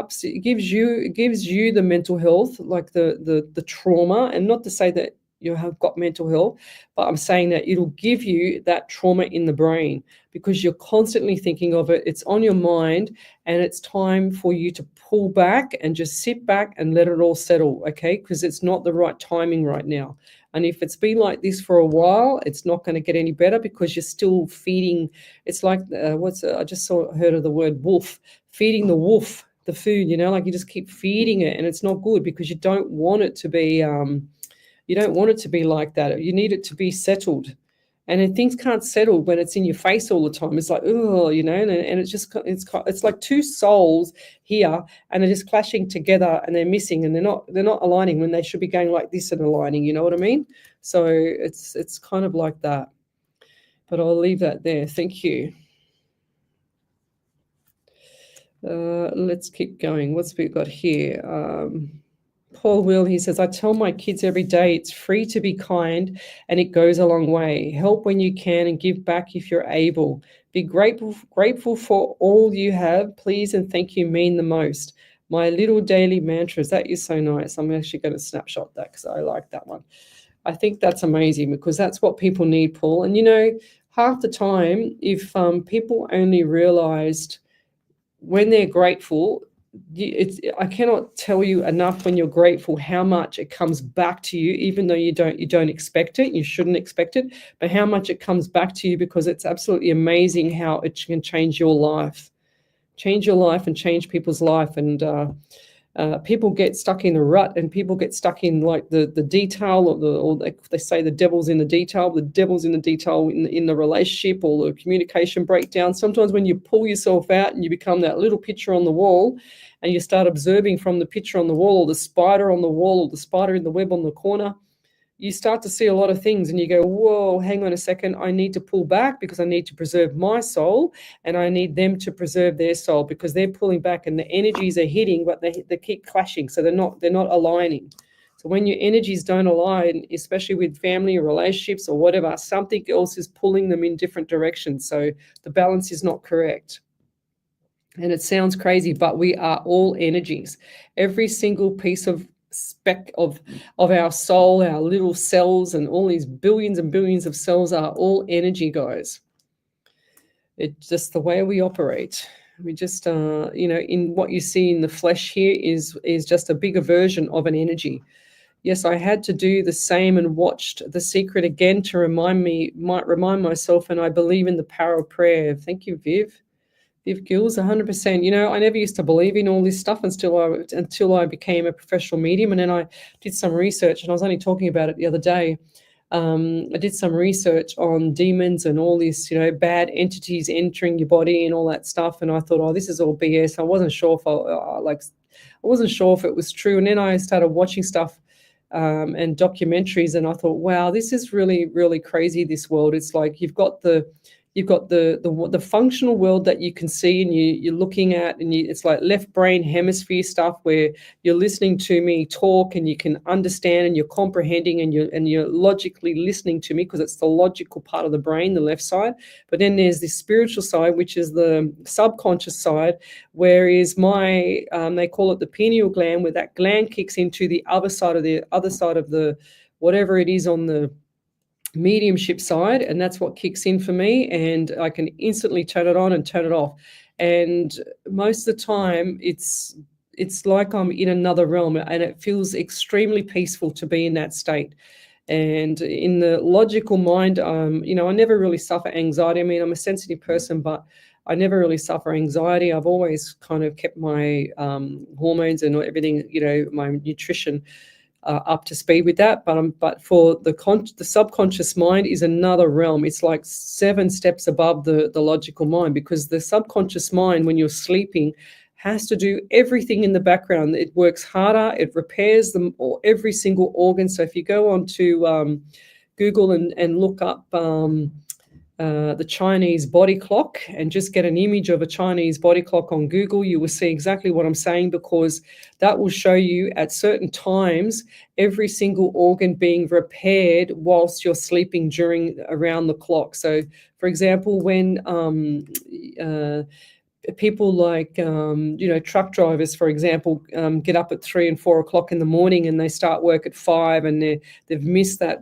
gives you the mental health, like the trauma. And not to say that you have got mental health, but I'm saying that it'll give you that trauma in the brain because you're constantly thinking of it. It's on your mind, and it's time for you to pull back and just sit back and let it all settle, okay? Because it's not the right timing right now. And if it's been like this for a while, it's not going to get any better because you're still feeding. It's like, I just heard of the word wolf, feeding the wolf the food, like you just keep feeding it, and it's not good because you don't want it to be, you don't want it to be like that. You need it to be settled. And then things can't settle when it's in your face all the time. It's like, oh, and it's like two souls here, and they're just clashing together, and they're missing, and they're not aligning when they should be going like this and aligning. You know what I mean? So it's kind of like that. But I'll leave that there. Thank you. Let's keep going. What's we got here? Paul Will, he says, I tell my kids every day it's free to be kind and it goes a long way. Help when you can and give back if you're able. Be grateful for all you have. Please and thank you mean the most. My little daily mantras. That is so nice. I'm actually going to snapshot that because I like that one. I think that's amazing because that's what people need, Paul. And, half the time, if people only realized when they're grateful, I cannot tell you enough when you're grateful how much it comes back to you, even though you don't expect it, you shouldn't expect it, but how much it comes back to you, because it's absolutely amazing how it can change your life and change people's life. And people get stuck in a rut, and people get stuck in like the detail, or they say the devil's in the detail. The devil's in the detail in the relationship or the communication breakdown. Sometimes when you pull yourself out and you become that little picture on the wall, and you start observing from the picture on the wall, or the spider on the wall, or the spider in the web on the corner, you start to see a lot of things, and you go, whoa, hang on a second, I need to pull back because I need to preserve my soul, and I need them to preserve their soul, because they're pulling back and the energies are hitting, but they keep clashing, so they're not aligning. So when your energies don't align, especially with family or relationships or whatever, something else is pulling them in different directions, so the balance is not correct. And it sounds crazy, but we are all energies. Every single piece of speck of our soul, our little cells, and all these billions and billions of cells are all energy, guys. It's just the way we operate. We just, in what you see in the flesh here is just a bigger version of an energy. Yes, I had to do the same and watched The Secret again to remind myself, and I believe in the power of prayer. Thank you, Viv. Viv Gills, 100%. I never used to believe in all this stuff until I became a professional medium, and then I did some research, and I was only talking about it the other day. I did some research on demons and all these, bad entities entering your body and all that stuff, and I thought, oh, this is all BS. I wasn't sure if it was true, and then I started watching stuff and documentaries, and I thought, wow, this is really, really crazy, this world. It's like you've got the functional world that you can see and you're looking at, and it's like left brain hemisphere stuff where you're listening to me talk and you can understand and you're comprehending and you're logically listening to me because it's the logical part of the brain, the left side. But then there's this spiritual side, which is the subconscious side, where is they call it the pineal gland, where that gland kicks into the other side of the whatever it is on the mediumship side, and that's what kicks in for me, and I can instantly turn it on and turn it off. And most of the time it's like I'm in another realm, and it feels extremely peaceful to be in that state. And in the logical mind, I never really suffer anxiety. I mean, I'm a sensitive person, but I never really suffer anxiety. I've always kind of kept my hormones and everything, my nutrition up to speed with that, but for the subconscious mind is another realm. It's like 7 steps above the logical mind, because the subconscious mind, when you're sleeping, has to do everything in the background. It works harder. It repairs them, or every single organ. So if you go on to Google and look up the Chinese body clock and just get an image of a Chinese body clock on Google, you will see exactly what I'm saying, because that will show you at certain times every single organ being repaired whilst you're sleeping around the clock. So, for example, when people like, truck drivers, for example, get up at 3 and 4 o'clock in the morning and they start work at 5, and they've missed that,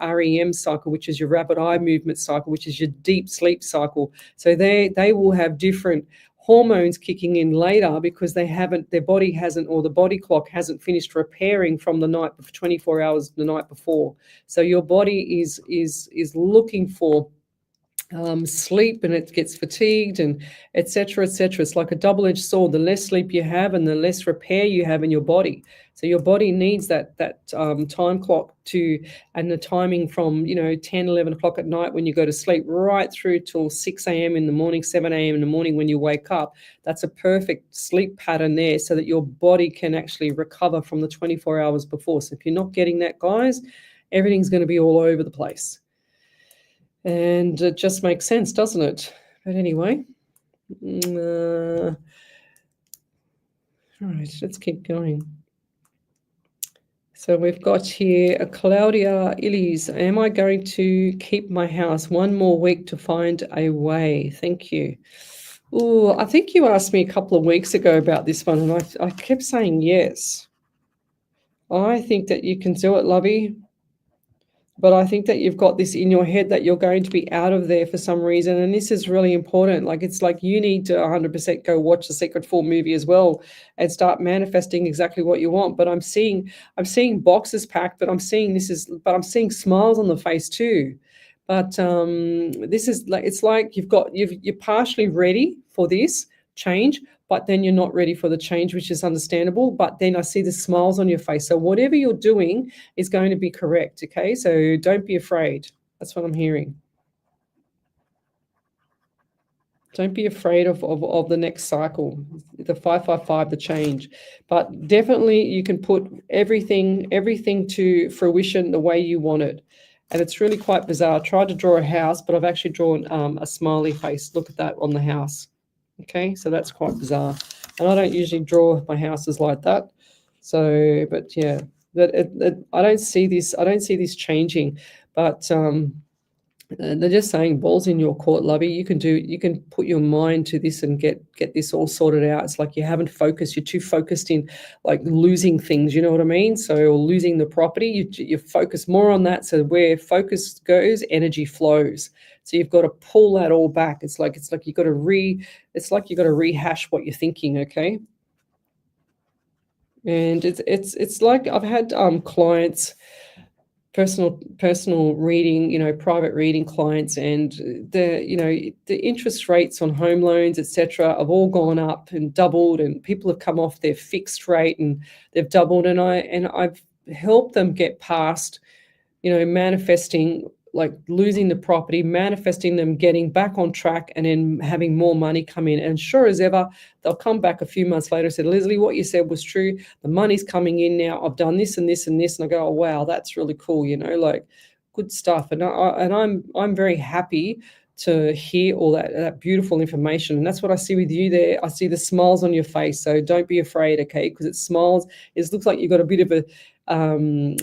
REM cycle, which is your rapid eye movement cycle, which is your deep sleep cycle. So they will have different hormones kicking in later because their body hasn't, or the body clock hasn't finished repairing from the night for 24 hours the night before. So your body is looking for sleep, and it gets fatigued, and etc. It's like a double-edged sword. The less sleep you have and the less repair you have in your body. So your body needs that time clock and the timing from 10, 11 o'clock at night when you go to sleep right through till 6 a.m. in the morning, 7 a.m. in the morning when you wake up. That's a perfect sleep pattern there, so that your body can actually recover from the 24 hours before. So if you're not getting that, guys, everything's going to be all over the place. And it just makes sense, doesn't it? But anyway, all right, let's keep going. So we've got here a Claudia Illies. Am I going to keep my house one more week to find a way? Thank you. Oh, I think you asked me a couple of weeks ago about this one, and I kept saying yes. I think that you can do it, lovey. But I think that you've got this in your head that you're going to be out of there for some reason. And this is really important. It's like you need to 100% go watch the Secret 4 movie as well and start manifesting exactly what you want. But I'm seeing boxes packed, but I'm seeing smiles on the face too. But this is like, it's like you're partially ready for this change, but then you're not ready for the change, which is understandable. But then I see the smiles on your face. So whatever you're doing is going to be correct, okay? So don't be afraid. That's what I'm hearing. Don't be afraid of the next cycle, the 555, the change. But definitely you can put everything to fruition the way you want it. And it's really quite bizarre. I tried to draw a house, but I've actually drawn a smiley face. Look at that on the house. Okay, so that's quite bizarre, and I don't usually draw my houses like that. So, but yeah, I don't see this changing. But They're just saying balls in your court, lovey. You can put your mind to this and get this all sorted out. It's like you haven't focused. You're too focused in like losing things. You know what I mean? So, or losing the property. You focus more on that. So where focus goes, energy flows. So you've got to pull that all back. It's like you got to rehash what you're thinking. Okay. And it's like I've had clients, personal reading, private reading clients, and the interest rates on home loans, etc., have all gone up and doubled, and people have come off their fixed rate and they've doubled, and I've helped them get past, manifesting, like losing the property, manifesting them getting back on track, and then having more money come in. And sure as ever, they'll come back a few months later and say, Lesley, what you said was true. The money's coming in now. I've done this and this and this. And I go, oh, wow, that's really cool. Like good stuff. And I'm very happy to hear all that beautiful information. And that's what I see with you there. I see the smiles on your face. So don't be afraid, okay? Because it smiles. It looks like you've got a bit of a,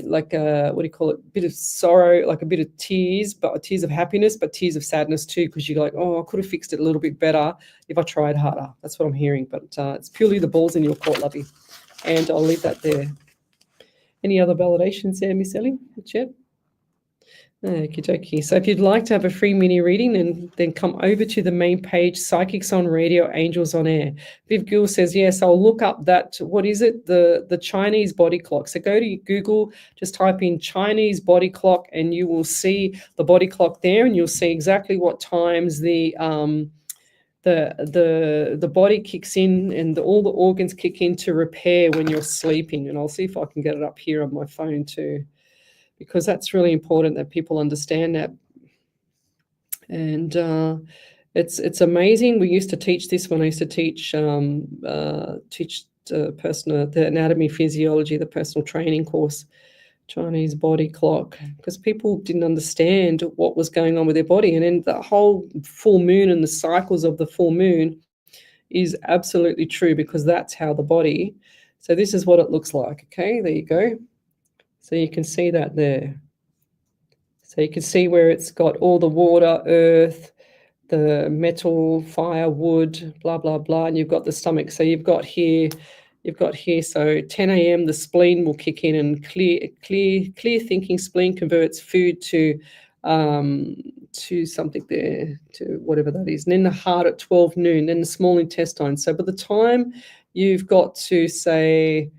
like a, what do you call it? Bit of sorrow, like a bit of tears, but tears of happiness, but tears of sadness too, because you're like, oh, I could have fixed it a little bit better if I tried harder. That's what I'm hearing. But it's purely the balls in your court, lovey. And I'll leave that there. Any other validations there, Miss Ellie? Chat? Okie dokie. So if you'd like to have a free mini reading, then come over to the main page, Psychics on Radio, Angels on Air. Viv Gill says, yes, I'll look up that, what is it? The Chinese body clock. So go to Google, just type in Chinese body clock, and you will see the body clock there, and you'll see exactly what times the body kicks in, and all the organs kick in to repair when you're sleeping. And I'll see if I can get it up here on my phone too, because that's really important that people understand that. And it's amazing. We used to teach this when I used to teach the anatomy, physiology, the personal training course, Chinese body clock, because people didn't understand what was going on with their body. And then the whole full moon and the cycles of the full moon is absolutely true, because that's how the body. So this is what it looks like. Okay, there you go. So you can see that there. So you can see where it's got all the water, earth, the metal, fire, wood, blah, blah, blah. And you've got the stomach. So you've got here, so 10 a.m. the spleen will kick in, and clear thinking spleen converts food to something there, to whatever that is. And then the heart at 12 noon, then the small intestine. So by the time you've got to, say,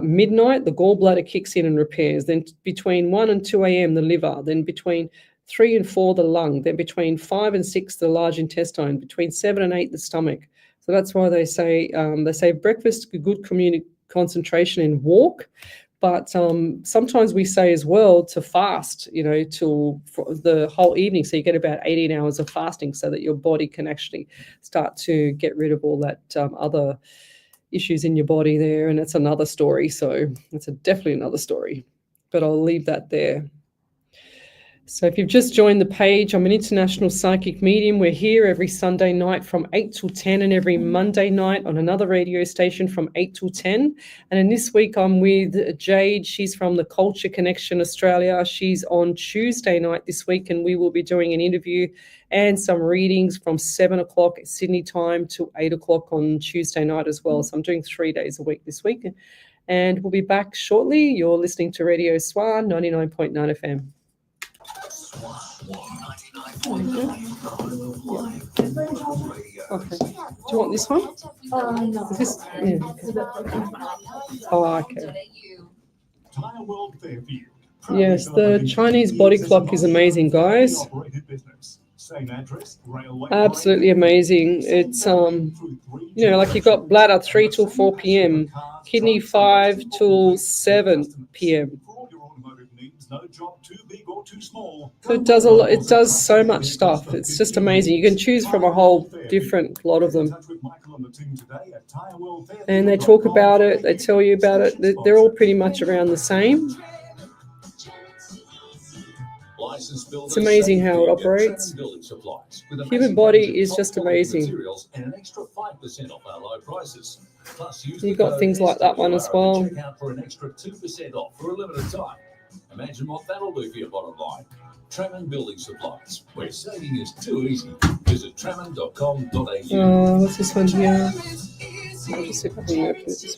midnight, the gallbladder kicks in and repairs. Then between 1 and 2 a.m. the liver. Then between 3 and 4 the lung. Then between 5 and 6 the large intestine. Between 7 and 8 the stomach. So that's why they say breakfast, good concentration, and walk. But sometimes we say as well to fast, till the whole evening. So you get about 18 hours of fasting, so that your body can actually start to get rid of all that other issues in your body there. And it's another story. So it's definitely another story, but I'll leave that there. So if you've just joined the page, I'm an international psychic medium. We're here every Sunday night from 8 till 10, and every Monday night on another radio station from 8 till 10. And in this week, I'm with Jade. She's from the Culture Connection Australia. She's on Tuesday night this week, and we will be doing an interview and some readings from 7 o'clock Sydney time to 8 o'clock on Tuesday night as well. So I'm doing 3 days a week this week, and we'll be back shortly. You're listening to Radio SWR 99.9 FM. Okay. Do you want this one? No. This, yeah. Oh, okay. Yes, the Chinese body clock is amazing, guys. Absolutely amazing. It's like you've got bladder 3 till 4 p.m, kidney 5 till 7 p.m. So it does a lot. It does so much stuff. It's just amazing. You can choose from a whole different lot of them, and they talk about it. They tell you about it. They're all pretty much around the same. It's amazing how it operates. Human body is just amazing. You've got things like that one as well. Imagine what that'll do for your bottom line. Trammond Building Supplies, where saving is too easy. Visit trammond.com.au. What's this one here? I'll just see if I can open it.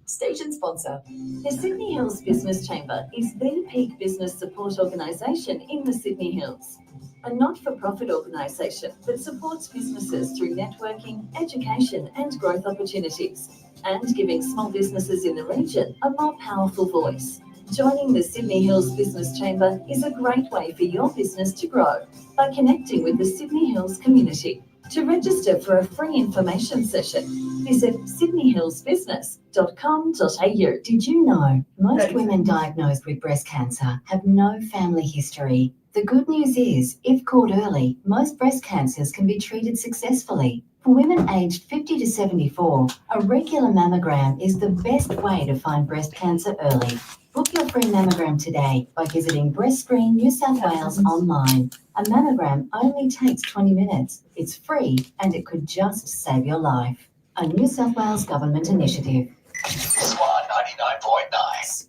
Station sponsor. The Sydney Hills Business Chamber is the peak business support organisation in the Sydney Hills. A not-for-profit organisation that supports businesses through networking, education and growth opportunities, and giving small businesses in the region a more powerful voice. Joining the Sydney Hills Business Chamber is a great way for your business to grow by connecting with the Sydney Hills community. To register for a free information session, visit sydneyhillsbusiness.com.au. Did you know most women diagnosed with breast cancer have no family history? The good news is, if caught early, most breast cancers can be treated successfully. For women aged 50 to 74, a regular mammogram is the best way to find breast cancer early. Book your free mammogram today by visiting Breast Screen New South Wales online. A mammogram only takes 20 minutes. It's free and it could just save your life. A New South Wales government initiative. SWR 99.9.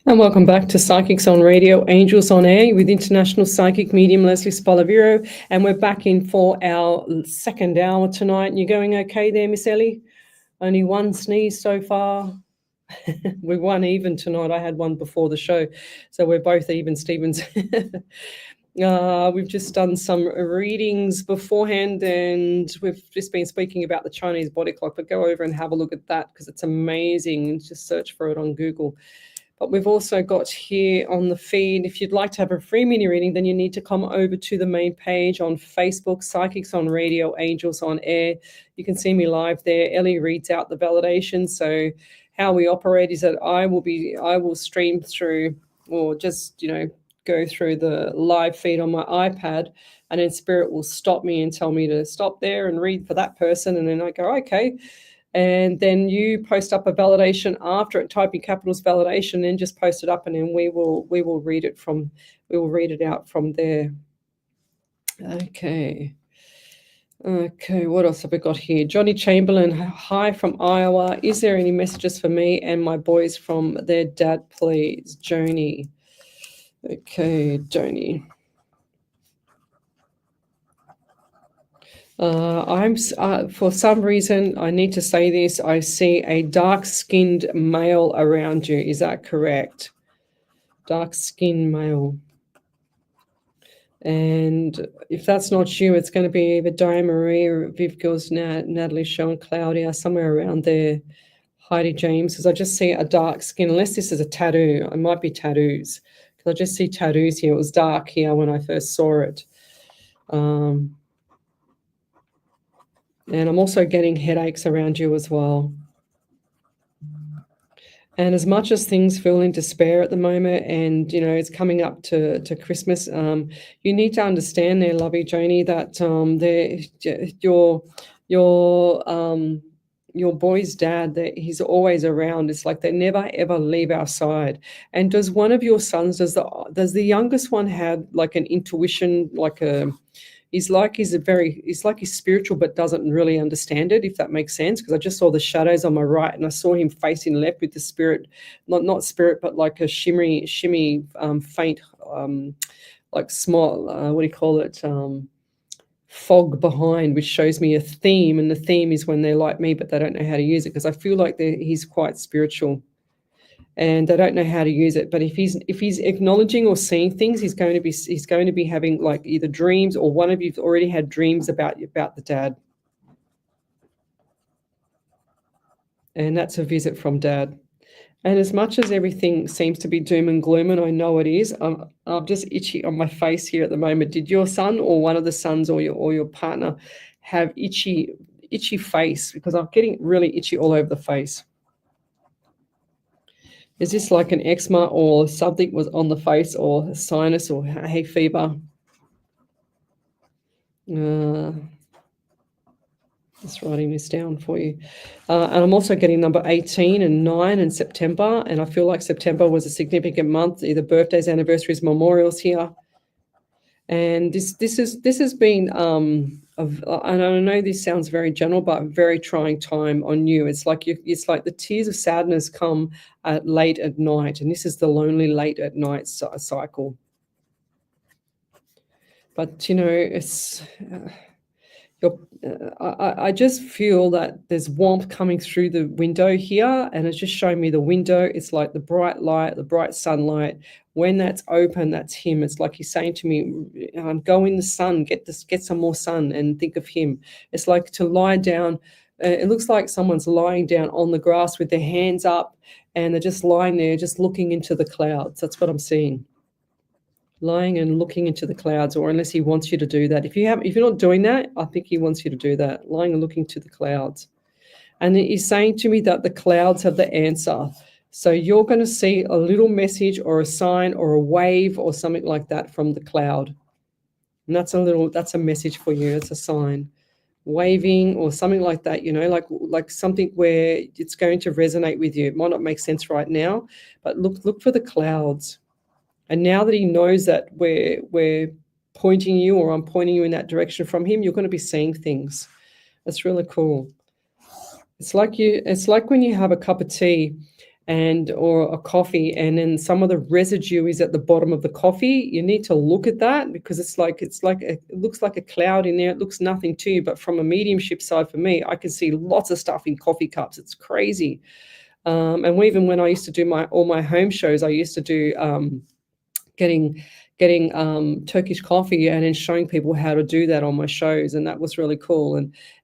And welcome back to Psychics on Radio, Angels on Air with International Psychic Medium Lesley Spaliviero. And we're back in for our second hour tonight. You're going okay there, Miss Ellie? Only one sneeze so far. We won even tonight. I had one before the show. So we're both even, Stevens. We've just done some readings beforehand and we've just been speaking about the Chinese body clock. But go over and have a look at that because it's amazing. Just search for it on Google. But we've also got here on the feed, if you'd like to have a free mini reading, then you need to come over to the main page on Facebook, Psychics on Radio, Angels on Air. You can see me live there. Ellie reads out the validation. So how we operate is that I will stream through or just, go through the live feed on my iPad, and then Spirit will stop me and tell me to stop there and read for that person. And then I go, okay. And then you post up a validation after it, type in capitals validation, and just post it up, and then we will read it out from there. Okay, what else have we got here? Johnny Chamberlain, hi from Iowa. Is there any messages for me and my boys from their dad, please? Joni. Okay, Joni. For some reason, I need to say this, I see a dark-skinned male around you. Is that correct? Dark-skinned male. And if that's not you, it's going to be either Diane Marie or Viv Girls, Natalie, Sean, Claudia, somewhere around there. Heidi James, because I just see a dark skin, unless this is a tattoo. It might be tattoos, because I just see tattoos here. It was dark here when I first saw it. And I'm also getting headaches around you as well. And as much as things feel in despair at the moment, and it's coming up to Christmas, you need to understand there, lovey Joni, that your boy's dad, that he's always around. It's like they never ever leave our side. And does one of your sons, does the youngest one have like an intuition, he's spiritual but doesn't really understand it, if that makes sense, because I just saw the shadows on my right and I saw him facing left with the spirit, not spirit, but like a shimmy faint, like small, what do you call it, fog behind, which shows me a theme, and the theme is when they're like me but they don't know how to use it, because I feel like he's quite spiritual and they don't know how to use it. But if he's acknowledging or seeing things, he's going to be having like either dreams, or one of you've already had dreams about the dad, and that's a visit from dad. And as much as everything seems to be doom and gloom, and I know it is, I'm just itchy on my face here at the moment. Did your son or one of the sons or your partner have itchy face? Because I'm getting really itchy all over the face. Is this like an eczema or something was on the face, or sinus or hay fever? Just writing this down for you. And I'm also getting number 18 and 9 in September. And I feel like September was a significant month, either birthdays, anniversaries, memorials here. And this has been and I know this sounds very general, but a very trying time on you. It's like the tears of sadness come late at night, and this is the lonely late at night cycle. But it's I just feel that there's warmth coming through the window here, and it's just showing me the window. It's like the bright light, the bright sunlight. When that's open, that's him. It's like he's saying to me, go in the sun, get some more sun, and think of him. It's like to lie down. It looks like someone's lying down on the grass with their hands up, and they're just lying there, just looking into the clouds. That's what I'm seeing. Lying and looking into the clouds, or unless he wants you to do that. If you're not doing that, I think he wants you to do that, lying and looking to the clouds. And he's saying to me that the clouds have the answer. So you're going to see a little message or a sign or a wave or something like that from the cloud. And that's a message for you. It's a sign. Waving or something like that, like something where it's going to resonate with you. It might not make sense right now, but look for the clouds. And now that he knows that we're pointing you, or I'm pointing you in that direction from him, you're going to be seeing things. That's really cool. It's like when you have a cup of tea or a coffee, and then some of the residue is at the bottom of the coffee. You need to look at that, because it looks like a cloud in there. It looks nothing to you, but from a mediumship side for me, I can see lots of stuff in coffee cups. It's crazy. And even when I used to do all my home shows, I used to do getting Turkish coffee and then showing people how to do that on my shows, and that was really cool.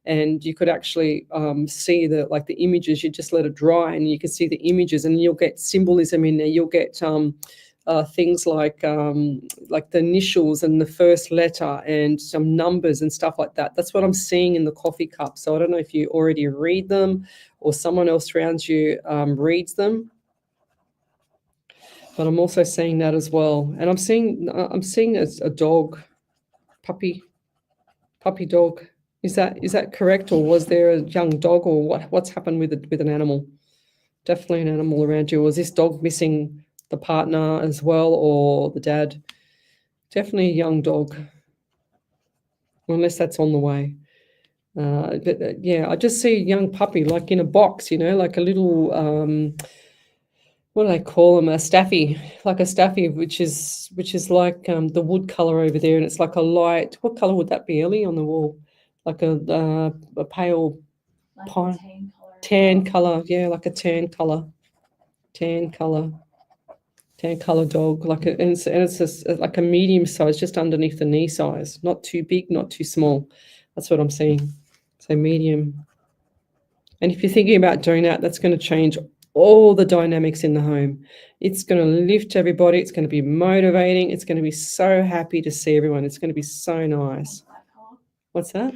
And you could actually see the images. You just let it dry, and you can see the images, and you'll get symbolism in there. You'll get things like the initials and the first letter and some numbers and stuff like that. That's what I'm seeing in the coffee cup. So I don't know if you already read them or someone else around you reads them. But I'm also seeing that as well. And I'm seeing a dog, puppy dog. Is that correct, or was there a young dog, or what's happened with an animal? Definitely an animal around you. Or is this dog missing the partner as well, or the dad? Definitely a young dog, unless that's on the way. But yeah, I just see a young puppy, like in a box, like a little what do they call them? A staffy, which is like the wood color over there, and it's like a light. What color would that be, Ellie, on the wall? Like a pale pine, tan color. Yeah, like a tan color dog. And it's just like a medium size, just underneath the knee size. Not too big, not too small. That's what I'm seeing. So medium. And if you're thinking about doing that, that's going to change all the dynamics in the home. It's going to lift everybody. It's going to be motivating. It's going to be so happy to see everyone. It's going to be so nice. What's that?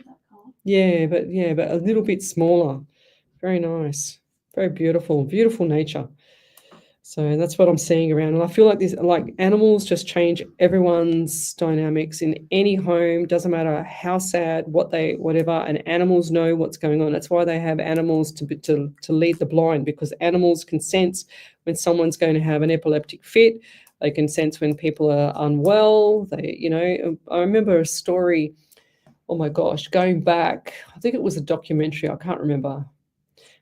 Yeah, but a little bit smaller. Very nice. Very beautiful nature. So that's what I'm seeing around. And I feel like animals just change everyone's dynamics in any home. Doesn't matter how sad, whatever. And animals know what's going on. That's why they have animals to lead the blind, because animals can sense when someone's going to have an epileptic fit. They can sense when people are unwell. I remember a story, oh my gosh, going back, I think it was a documentary, I can't remember.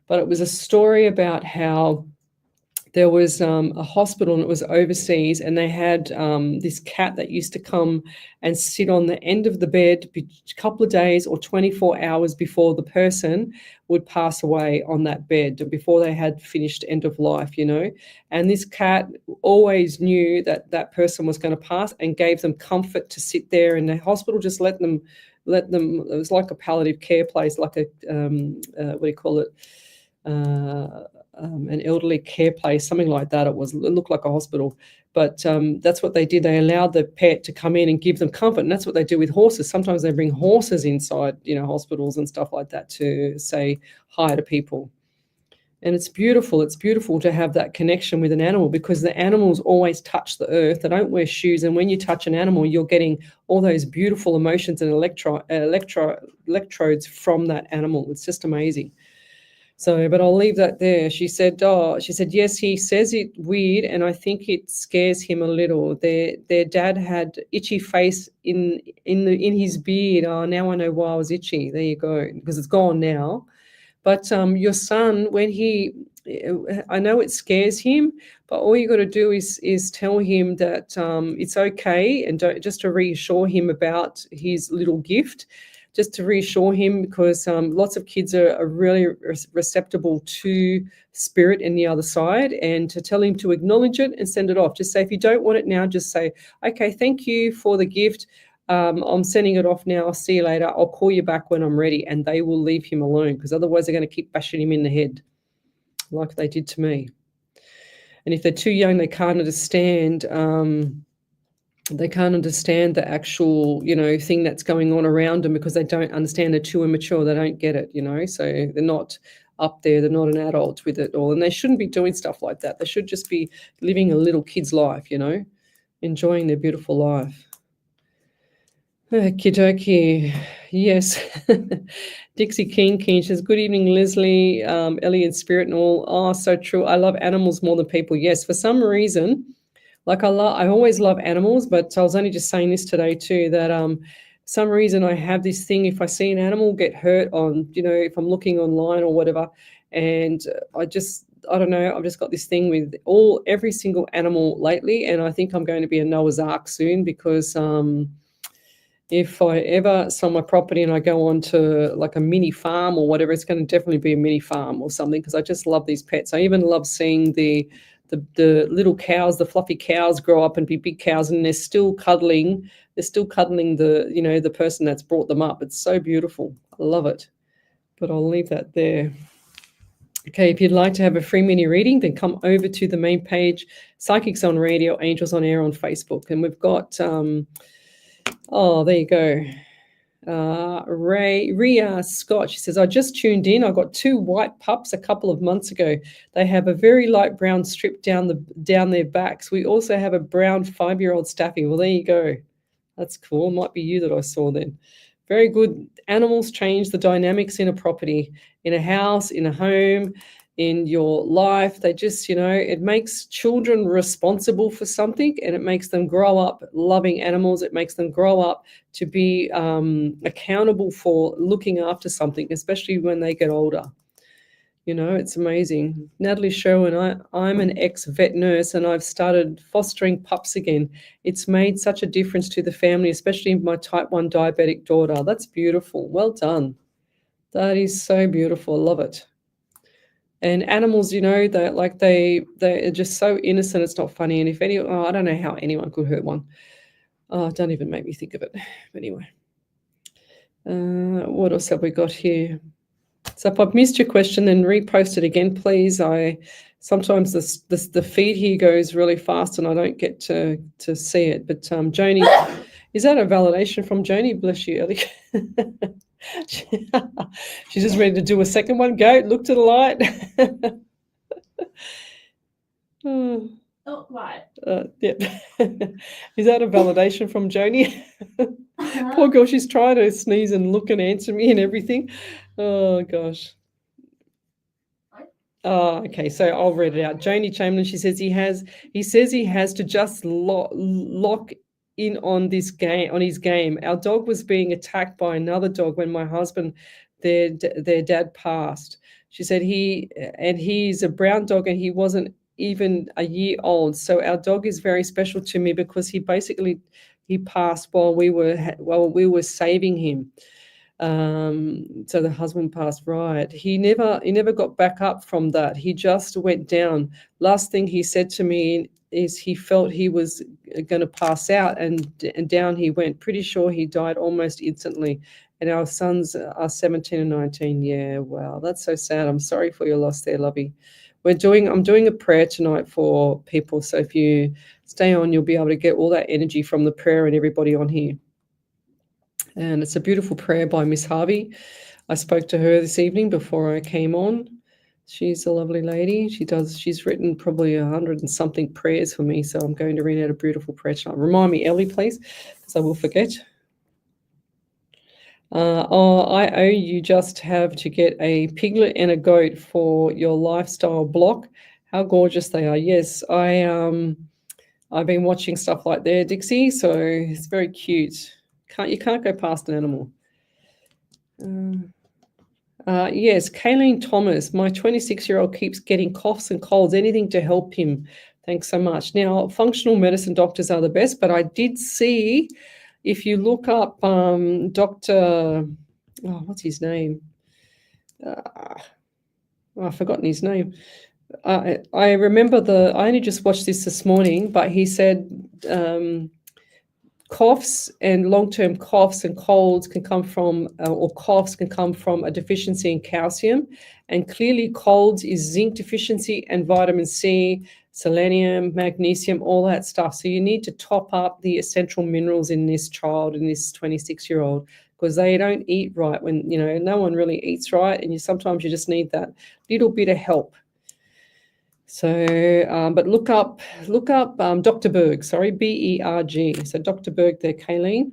But it was a story about how there was a hospital, and it was overseas, and they had this cat that used to come and sit on the end of the bed a couple of days or 24 hours before the person would pass away on that bed, before they had finished end of life, And this cat always knew that person was going to pass, and gave them comfort to sit there, and the hospital just let them. It was like a palliative care place, like what do you call it? An elderly care place, something like that. It looked like a hospital, but that's what they did. They allowed the pet to come in and give them comfort, and that's what they do with horses. Sometimes they bring horses inside, hospitals and stuff like that, to say hi to people. And it's beautiful. It's beautiful to have that connection with an animal, because the animals always touch the earth. They don't wear shoes, and when you touch an animal, you're getting all those beautiful emotions and electrodes from that animal. It's just amazing. So, but I'll leave that there. She said, yes, he says it weird, and I think it scares him a little. Their dad had itchy face in his beard. Oh, now I know why I was itchy. There you go, because it's gone now. But your son, when I know it scares him, but all you got to do is tell him that it's okay, and just to reassure him about his little gift. Just to reassure him, because lots of kids are really receptible to spirit in the other side, and to tell him to acknowledge it and send it off. Just say, if you don't want it now, just say, okay, thank you for the gift. I'm sending it off now. I'll see you later. I'll call you back when I'm ready. And they will leave him alone, because otherwise they're going to keep bashing him in the head like they did to me. And if they're too young, they can't understand. They can't understand the actual, thing that's going on around them, because they don't understand. They're too immature. They don't get it, so they're not up there. They're not an adult with it all. And they shouldn't be doing stuff like that. They should just be living a little kid's life, enjoying their beautiful life. Okie dokie. Yes. Dixie King says, good evening, Lesley, Ellie and Spirit and all. Oh, so true. I love animals more than people. Yes, for some reason, I always love animals, but I was only just saying this today too, that some reason I have this thing, if I see an animal get hurt on, if I'm looking online or whatever, and I don't know, I've just got this thing with every single animal lately, and I think I'm going to be a Noah's Ark soon, because if I ever sell my property and I go on to like a mini farm or whatever, it's going to definitely be a mini farm or something, because I just love these pets. I even love seeing the little cows, the fluffy cows, grow up and be big cows, and they're still cuddling the person that's brought them up. It's so beautiful. I love it. But I'll leave that there. Okay, if you'd like to have a free mini reading, then come over to the main page, Psychics on Radio, Angels on Air on Facebook. And we've got, there you go. Ria Scott, she says, I just tuned in. I got 2 white pups a couple of months ago. They have a very light brown strip down their backs. We also have a brown 5-year-old staffy. Well, there you go. That's cool. Might be you that I saw then. Very good. Animals change the dynamics in a property, in a house, in a home, in your life. They just, it makes children responsible for something, and it makes them grow up loving animals. It makes them grow up to be accountable for looking after something, especially when they get older. It's amazing. Natalie Sherwin, I'm an ex-vet nurse, and I've started fostering pups again. It's made such a difference to the family, especially my type 1 diabetic daughter. That's beautiful. Well done. That is so beautiful. I love it. And animals, they're just so innocent. It's not funny. And I don't know how anyone could hurt one. Oh, don't even make me think of it. But anyway, what else have we got here? So if I've missed your question, then repost it again, please. Sometimes the feed here goes really fast and I don't get to see it. But Joni, is that a validation from Joni? Bless you, Ellie. She's just ready to do a second one. Go, look to the light. Oh, right. Yep. Is that a validation from Joni? Poor girl, she's trying to sneeze and look and answer me and everything. Oh, gosh. Oh, okay, so I'll read it out. Joni Chamberlain, she says he has to just lock in on his game. Our dog was being attacked by another dog when my husband, their dad, passed. She said he's a brown dog and he wasn't even a year old. So our dog is very special to me because he passed while we were saving him. So the husband passed, right. He never got back up from that. He just went down. Last thing he said to me is he felt he was going to pass out, and down he went. Pretty sure he died almost instantly. And our sons are 17 and 19. Yeah, wow, that's so sad. I'm sorry for your loss there, lovey. I'm doing a prayer tonight for people. So if you stay on, you'll be able to get all that energy from the prayer and everybody on here. And it's a beautiful prayer by Miss Harvey. I spoke to her this evening before I came on. She's a lovely lady. She's written probably 100 and something prayers for me. So I'm going to read out a beautiful prayer tonight. Remind me, Ellie, please, because I will forget. I owe you just have to get a piglet and a goat for your lifestyle block. How gorgeous they are. Yes, I've been watching stuff like that, Dixie, so it's very cute. You can't go past an animal. Yes, Kayleen Thomas, my 26-year-old keeps getting coughs and colds, anything to help him. Thanks so much. Now, functional medicine doctors are the best, but I did see, if you look up Dr. What's his name? I've forgotten his name. I remember I only just watched this morning, but he said coughs and long-term coughs and colds can come from, or coughs can come from a deficiency in calcium. And clearly colds is zinc deficiency and vitamin C, selenium, magnesium, all that stuff. So you need to top up the essential minerals in this child, in this 26-year-old, because they don't eat right when, no one really eats right. And sometimes you just need that little bit of help. So, but look up Dr. Berg, Berg. So Dr. Berg there, Kayleen.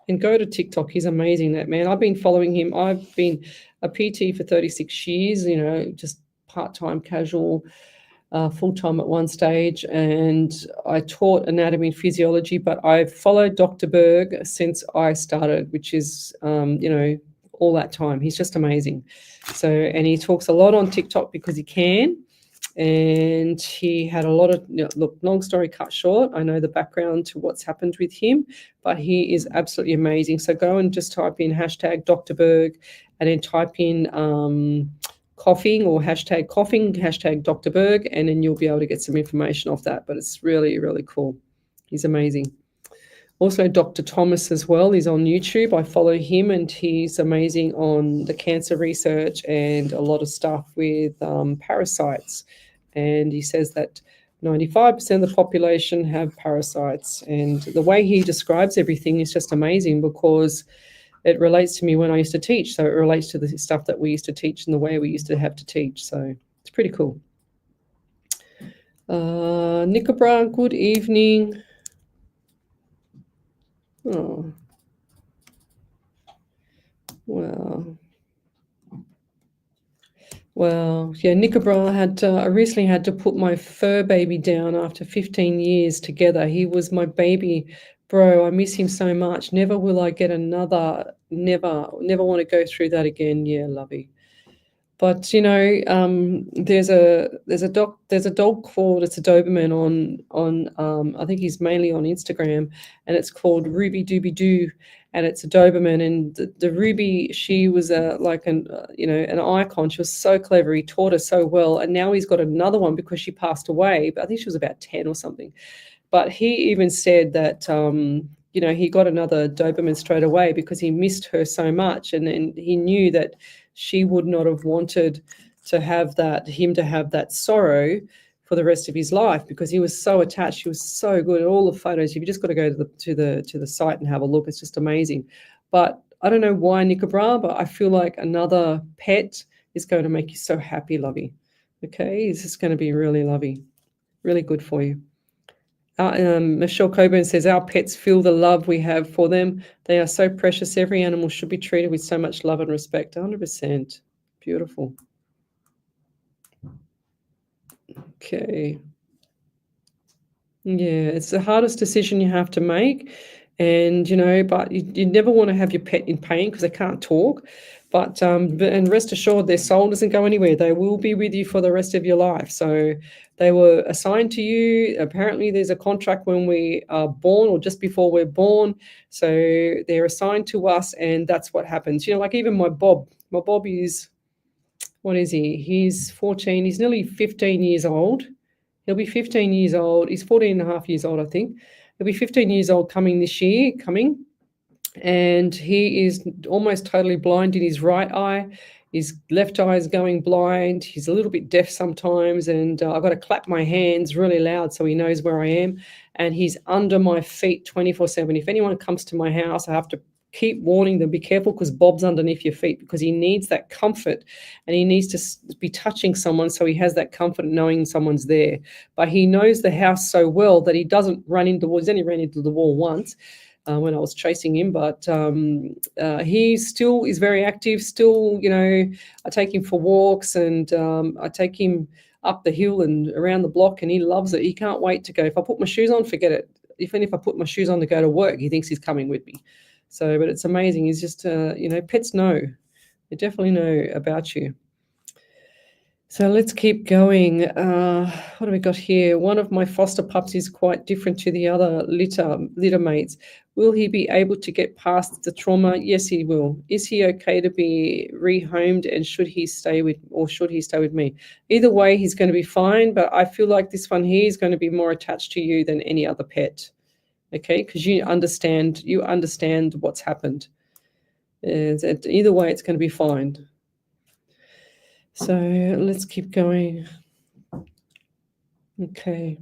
And go to TikTok. He's amazing, that man. I've been following him. I've been a PT for 36 years, just part-time, casual, full-time at one stage. And I taught anatomy and physiology, but I've followed Dr. Berg since I started, which is, all that time. He's just amazing. So, and he talks a lot on TikTok because he can. And he had a lot of, look, long story cut short, I know the background to what's happened with him, but he is absolutely amazing. So go and just type in hashtag Dr. Berg and then type in coughing or hashtag coughing, hashtag Dr. Berg, and then you'll be able to get some information off that. But it's really, really cool. He's amazing. Also, Dr. Thomas as well. He's on YouTube. I follow him, and he's amazing on the cancer research and a lot of stuff with parasites. And he says that 95% of the population have parasites. And the way he describes everything is just amazing, because it relates to me when I used to teach. So it relates to the stuff that we used to teach and the way we used to have to teach. So it's pretty cool. Nickabra, good evening. Oh, well, yeah, Nickabra I recently had to put my fur baby down after 15 years together. He was my baby, bro. I miss him so much. Never will I get another, never want to go through that again. Yeah, lovey. But there's a dog called, it's a Doberman on I think he's mainly on Instagram, and it's called Ruby Dooby Doo, and it's a Doberman. And the Ruby, she was an icon. She was so clever. He taught her so well, and now he's got another one because she passed away. But I think she was about 10 or something. But he even said that he got another Doberman straight away because he missed her so much, and he knew that she would not have wanted to have him to have that sorrow for the rest of his life, because he was so attached. She was so good at all the photos. You've just got to go to the site and have a look. It's just amazing. But I don't know why, Nickabra, but I feel like another pet is going to make you so happy, lovey. Okay, it's just going to be really lovey, really good for you. Michelle Coburn says, our pets feel the love we have for them. They are so precious. Every animal should be treated with so much love and respect. 100%. Beautiful. Okay. Yeah, it's the hardest decision you have to make. And, but you never want to have your pet in pain because they can't talk. But and rest assured, their soul doesn't go anywhere. They will be with you for the rest of your life. So they were assigned to you. Apparently, there's a contract when we are born or just before we're born. So they're assigned to us, and that's what happens. Like even my Bob. My Bob is, what is he? He's 14. He's nearly 15 years old. He'll be 15 years old. He's 14 and a half years old, I think. He'll be 15 years old this year. And he is almost totally blind in his right eye. His left eye is going blind. He's a little bit deaf sometimes, and I've got to clap my hands really loud so he knows where I am. And he's under my feet 24/7. If anyone comes to my house, I have to keep warning them, be careful, because Bob's underneath your feet, because he needs that comfort, and he needs to be touching someone so he has that comfort knowing someone's there. But he knows the house so well that he doesn't run into the wall. He's only ran into the wall once. when I was chasing him, but he still is very active. Still, I take him for walks, and I take him up the hill and around the block, and he loves it. He can't wait to go. If I put my shoes on, forget it. Even if I put my shoes on to go to work, he thinks he's coming with me. So, but it's amazing. He's just, pets know. They definitely know about you. So let's keep going. What do we got here? One of my foster pups is quite different to the other litter mates. Will he be able to get past the trauma? Yes, he will. Is he okay to be rehomed, and should he stay with me? Either way, he's going to be fine, but I feel like this one here is going to be more attached to you than any other pet. Okay, because you understand what's happened. Either way, it's going to be fine. So let's keep going. Okay.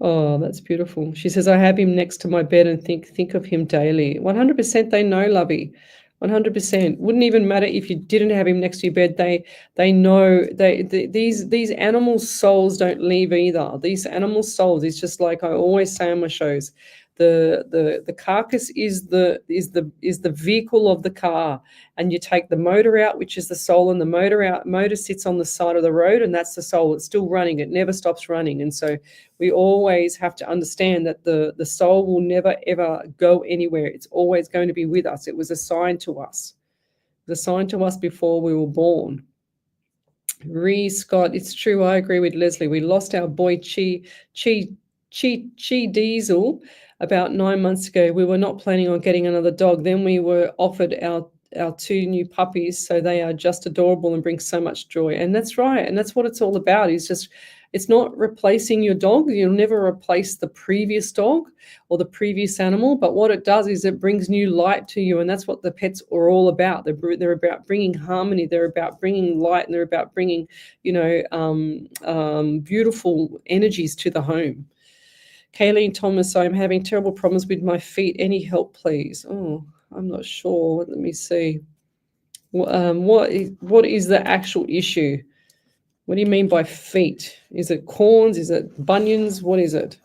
Oh, that's beautiful. She says, I have him next to my bed and think of him daily. 100% they know, lovey. 100%. Wouldn't even matter if you didn't have him next to your bed. They know. These animals' souls don't leave either. These animals' souls is just like I always say on my shows. The carcass is the vehicle of the car, and you take the motor out, which is the soul, and the motor sits on the side of the road, and that's the soul. It's still running. It never stops running. And so we always have to understand that the soul will never ever go anywhere. It's always going to be with us. It was assigned to us. It was assigned to us before we were born. Scott, it's true. I agree with Leslie. We lost our boy Chi Diesel about 9 months ago. We were not planning on getting another dog. Then we were offered our 2 new puppies, so they are just adorable and bring so much joy. And that's right, and that's what it's all about. It's not replacing your dog. You'll never replace the previous dog or the previous animal, but what it does is it brings new light to you, and that's what the pets are all about. They're about bringing harmony. They're about bringing light, and they're about bringing, beautiful energies to the home. Kayleen Thomas, I'm having terrible problems with my feet. Any help, please? Oh, I'm not sure. Let me see. What is the actual issue? What do you mean by feet? Is it corns? Is it bunions? What is it?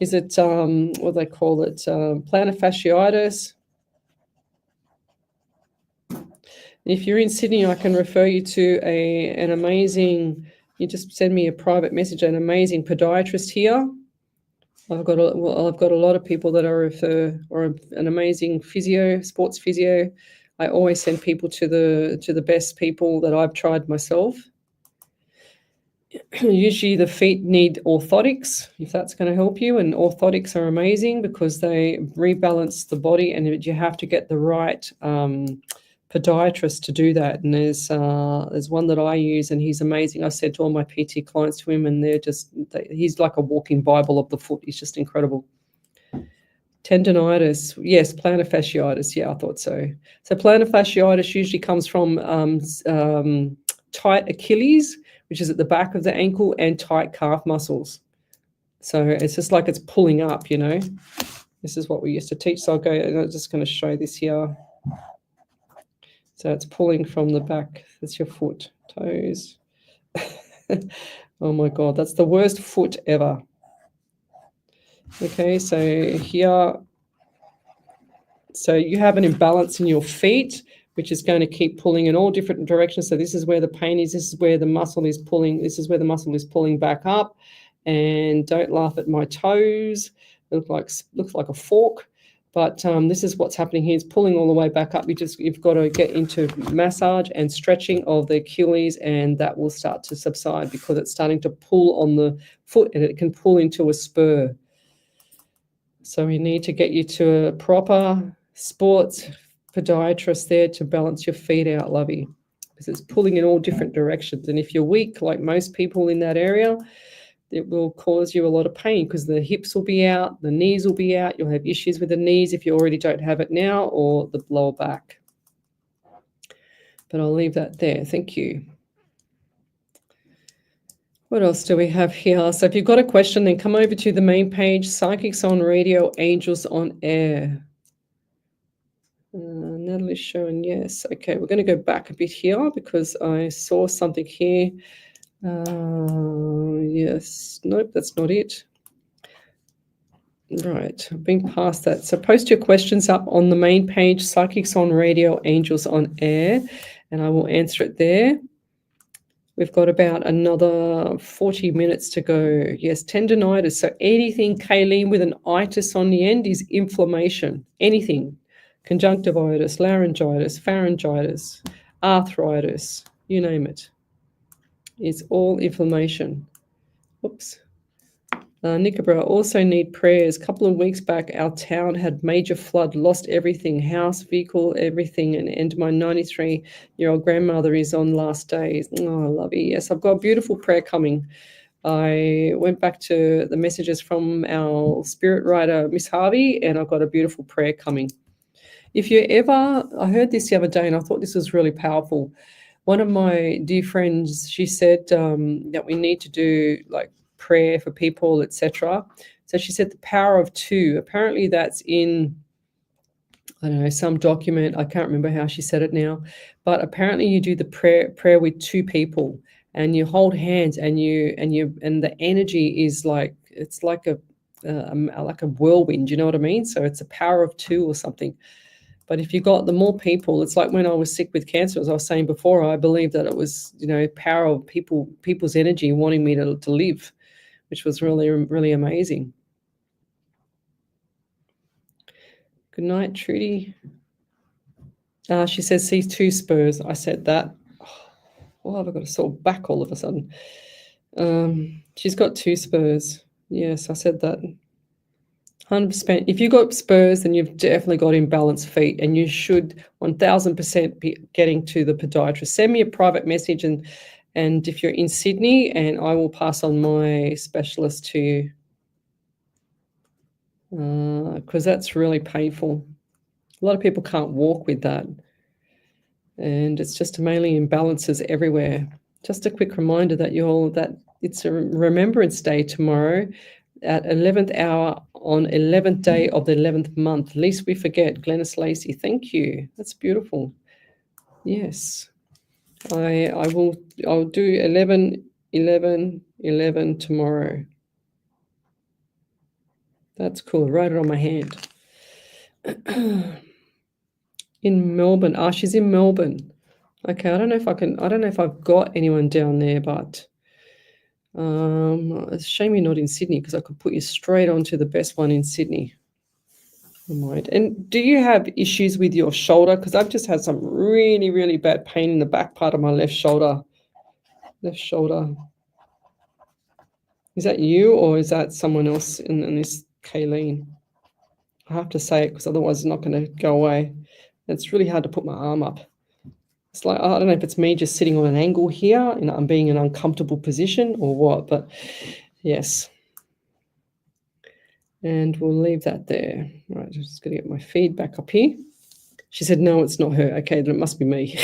Is it, what do they call it? Plantar fasciitis? If you're in Sydney, I can refer you to an amazing, you just send me a private message, an amazing podiatrist here. I've got a lot of people that I refer, or an amazing physio, sports physio. I always send people to the best people that I've tried myself. Usually the feet need orthotics, if that's going to help you, and orthotics are amazing because they rebalance the body, and you have to get the right podiatrist to do that. And there's one that I use, and he's amazing. I said to all my PT clients to him, and he's like a walking Bible of the foot. He's just incredible. Tendonitis, yes, plantar fasciitis. Yeah, I thought so. So plantar fasciitis usually comes from tight Achilles, which is at the back of the ankle, and tight calf muscles. So it's just like it's pulling up, This is what we used to teach. So I'm just going to show this here. So it's pulling from the back. That's your foot, toes. Oh my God, that's the worst foot ever. Okay, so here, so you have an imbalance in your feet, which is going to keep pulling in all different directions. So this is where the pain is. This is where the muscle is pulling. This is where the muscle is pulling back up. And don't laugh at my toes. It looks like a fork. But this is what's happening here. It's pulling all the way back up. You've got to get into massage and stretching of the Achilles, and that will start to subside because it's starting to pull on the foot, and it can pull into a spur. So we need to get you to a proper sports podiatrist there to balance your feet out, lovey, because it's pulling in all different directions. And if you're weak, like most people in that area, it will cause you a lot of pain because the hips will be out, the knees will be out. You'll have issues with the knees if you already don't have it now, or the lower back. But I'll leave that there. Thank you. What else do we have here? So if you've got a question, then come over to the main page, Psychics on Radio, Angels on Air. Natalie's showing yes. Okay, we're going to go back a bit here because I saw something here. Yes. Nope, that's not it. Right, I've been past that. So post your questions up on the main page, Psychics on Radio, Angels on Air, and I will answer it there. We've got about another 40 minutes to go. Yes, tendinitis. So anything, Kayleen, with an itis on the end is inflammation. Anything. Conjunctivitis, laryngitis, pharyngitis, arthritis, you name it. It's all inflammation. Oops. Nickabra, also need prayers. A couple of weeks back, our town had major flood, lost everything, house, vehicle, everything. And my 93-year-old grandmother is on last days. Oh, I love you. Yes, I've got a beautiful prayer coming. I went back to the messages from our spirit writer, Miss Harvey, and I've got a beautiful prayer coming. If you ever, I heard this the other day and I thought this was really powerful. One of my dear friends, she said that we need to do like prayer for people, etc. So she said the power of two. Apparently that's in, I don't know, some document. I can't remember how she said it now, but apparently you do the prayer with two people and you hold hands and the energy is like, it's like a whirlwind, you know what I mean? So it's a power of two or something. But if you got the more people, it's like when I was sick with cancer, as I was saying before, I believed that it was, power of people's energy wanting me to live, which was really, really amazing. Good night, Trudy. She says, see two spurs. I said that. Oh, I've got a sore back all of a sudden. She's got two spurs. Yes, I said that. 100%. If you've got spurs, then you've definitely got imbalanced feet, and you should 1000% be getting to the podiatrist. Send me a private message, and if you're in Sydney, and I will pass on my specialist to you, because that's really painful. A lot of people can't walk with that, and it's just mainly imbalances everywhere. Just a quick reminder that it's a Remembrance Day tomorrow at 11th hour on 11th day of the 11th month. Least we forget. Glennis Lacey, thank you. That's beautiful. Yes. I'll do 11 tomorrow. That's cool. Write it on my hand. In Melbourne. She's in Melbourne. Okay, I don't know if I've got anyone down there, but it's a shame you're not in Sydney, because I could put you straight onto the best one in Sydney. I might. And do you have issues with your shoulder? Because I've just had some really, really bad pain in the back part of my left shoulder. Left shoulder. Is that you, or is that someone else in this, Kayleen? I have to say it because otherwise it's not going to go away. It's really hard to put my arm up. It's like, I don't know if it's me just sitting on an angle here and I'm being in an uncomfortable position or what, but yes. And we'll leave that there. All right, I'm just going to get my feed back up here. She said, no, it's not her. Okay, then it must be me.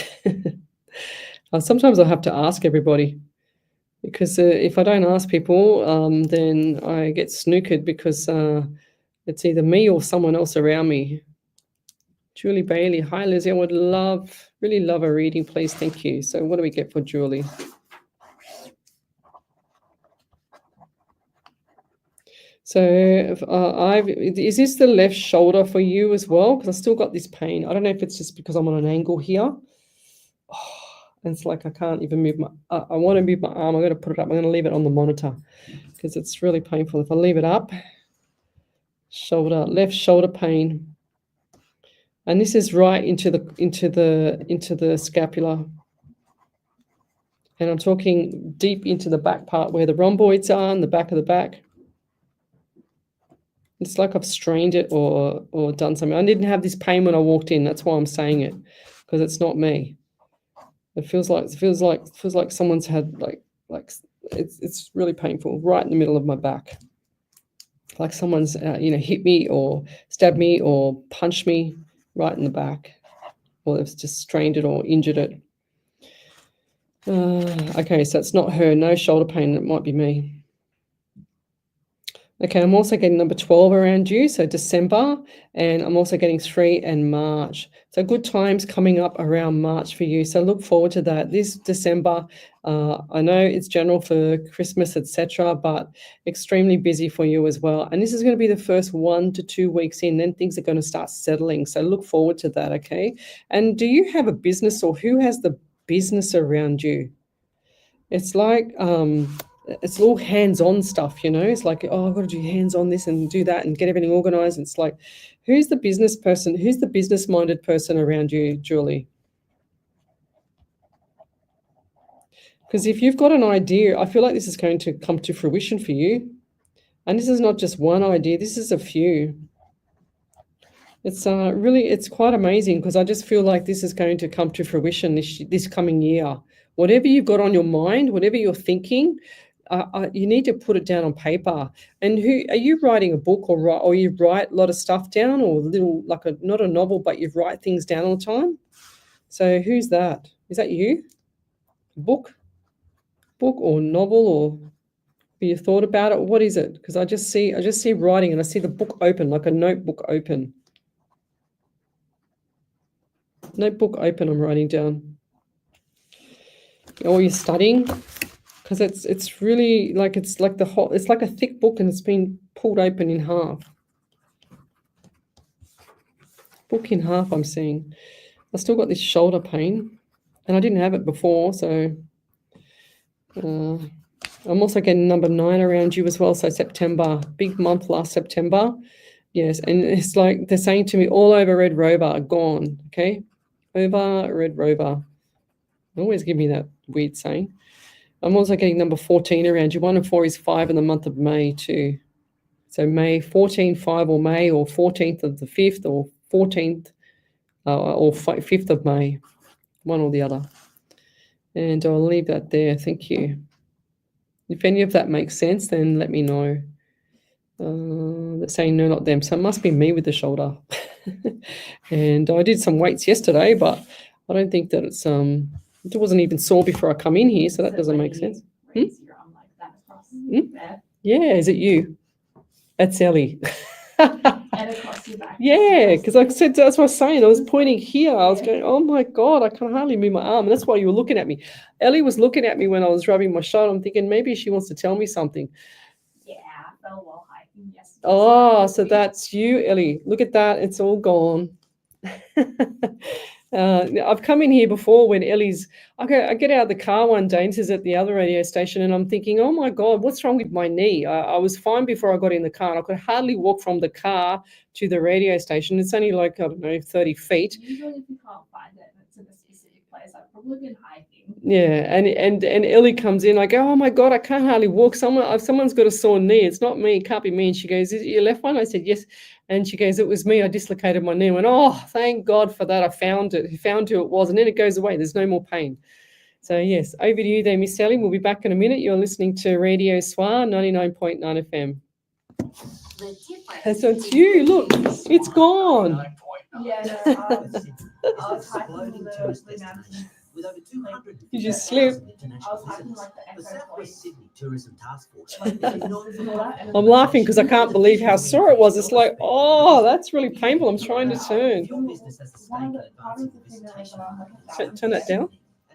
Sometimes I have to ask everybody, because if I don't ask people, then I get snookered, because it's either me or someone else around me. Julie Bailey. Hi, Lizzie. I would really love a reading, please. Thank you. So what do we get for Julie? So is this the left shoulder for you as well? Because I still got this pain. I don't know if it's just because I'm on an angle here. And it's like I can't even move I want to move my arm. I'm going to put it up. I'm going to leave it on the monitor because it's really painful. If I leave it up, left shoulder pain. And this is right into the scapula. And I'm talking deep into the back part where the rhomboids are in the back of the back. It's like I've strained it or done something. I didn't have this pain when I walked in. That's why I'm saying it, because it's not me. It feels like someone's had like it's really painful right in the middle of my back. Like someone's hit me or stabbed me or punched me right in the back, or they've just strained it or injured it. Okay, so it's not her. No shoulder pain. It might be me. Okay, I'm also getting number 12 around you, so December, and I'm also getting 3 and March. So good times coming up around March for you. So look forward to that. This December, I know it's general for Christmas, etc., but extremely busy for you as well. And this is going to be the first 1 to 2 weeks in, then things are going to start settling. So look forward to that, okay? And do you have a business, or who has the business around you? It's like it's all hands-on stuff, you know. It's like, oh, I've got to do hands-on this and do that and get everything organized. It's like, who's the business person? Who's the business-minded person around you, Julie? Because if you've got an idea, I feel like this is going to come to fruition for you. And this is not just one idea, this is a few. It's really, it's quite amazing, because I just feel like this is going to come to fruition this coming year. Whatever you've got on your mind, whatever you're thinking, you need to put it down on paper. And who are you writing a book, or you write a lot of stuff down, or little, like not a novel, but you write things down all the time? So who's that? Is that you? Book or novel, or have you thought about it? What is it? Because I just see writing, and I see the book open, like a notebook open. Notebook open, I'm writing down. Or you're studying, because it's really like, it's like it's like a thick book, and it's been pulled open in half. Book in half, I'm seeing. I still got this shoulder pain, and I didn't have it before, so I'm also getting number 9 around you as well. So September, big month last September. Yes, and it's like they're saying to me, all over Red Rover, gone, okay? Over Red Rover. They always give me that weird saying. I'm also getting number 14 around you. 1 and 4 is 5 in the month of May too. So May 14, 5, or May, or 14th of the 5th, or 14th or 5th of May, one or the other. And I'll leave that there. Thank you. If any of that makes sense, then let me know. They're saying no, not them. So it must be me with the shoulder. And I did some weights yesterday, but I don't think that it wasn't even sore before I come in here, so that doesn't make sense. Raise your arm like that across there. Yeah, is it you? That's Ellie. And across your back. Yeah, because I said, that's what I was saying. I was pointing here. I was going, oh my God, I can hardly move my arm. And that's why you were looking at me. Ellie was looking at me when I was rubbing my shoulder. I'm thinking maybe she wants to tell me something. Yeah, I fell while hiking yesterday. Oh, so that's you, Ellie. Look at that. It's all gone. I've come in here before when Ellie's, I get out of the car one day, and this is at the other radio station, and I'm thinking, oh my God, what's wrong with my knee? I was fine before I got in the car, and I could hardly walk from the car to the radio station. It's only like, I don't know, 30 feet. Usually if you can't find it, it's in a specific place. I've probably been hiking. Yeah, and Ellie comes in, I go, oh my God, I can't hardly walk. Someone's got a sore knee. It's not me. It can't be me. And she goes, is it your left one? I said, yes. And she goes, it was me. I dislocated my knee. I went, oh, thank God for that. I found it. He found who it was. And then it goes away. There's no more pain. So, yes, over to you there, Miss Ellie. We'll be back in a minute. You're listening to Radio SWR 99.9 FM. So it's you. Look, it's gone. Yeah, no, I was hiking in the mountains. With over 200 You just slipped. I was hiking like the South Echo West Point. Sydney Tourism Task Force. I'm laughing because I can't believe how sore it was. It's like, oh, that's really painful. I'm trying to turn. Your business has a stake in advancing the visitation. Turn that down.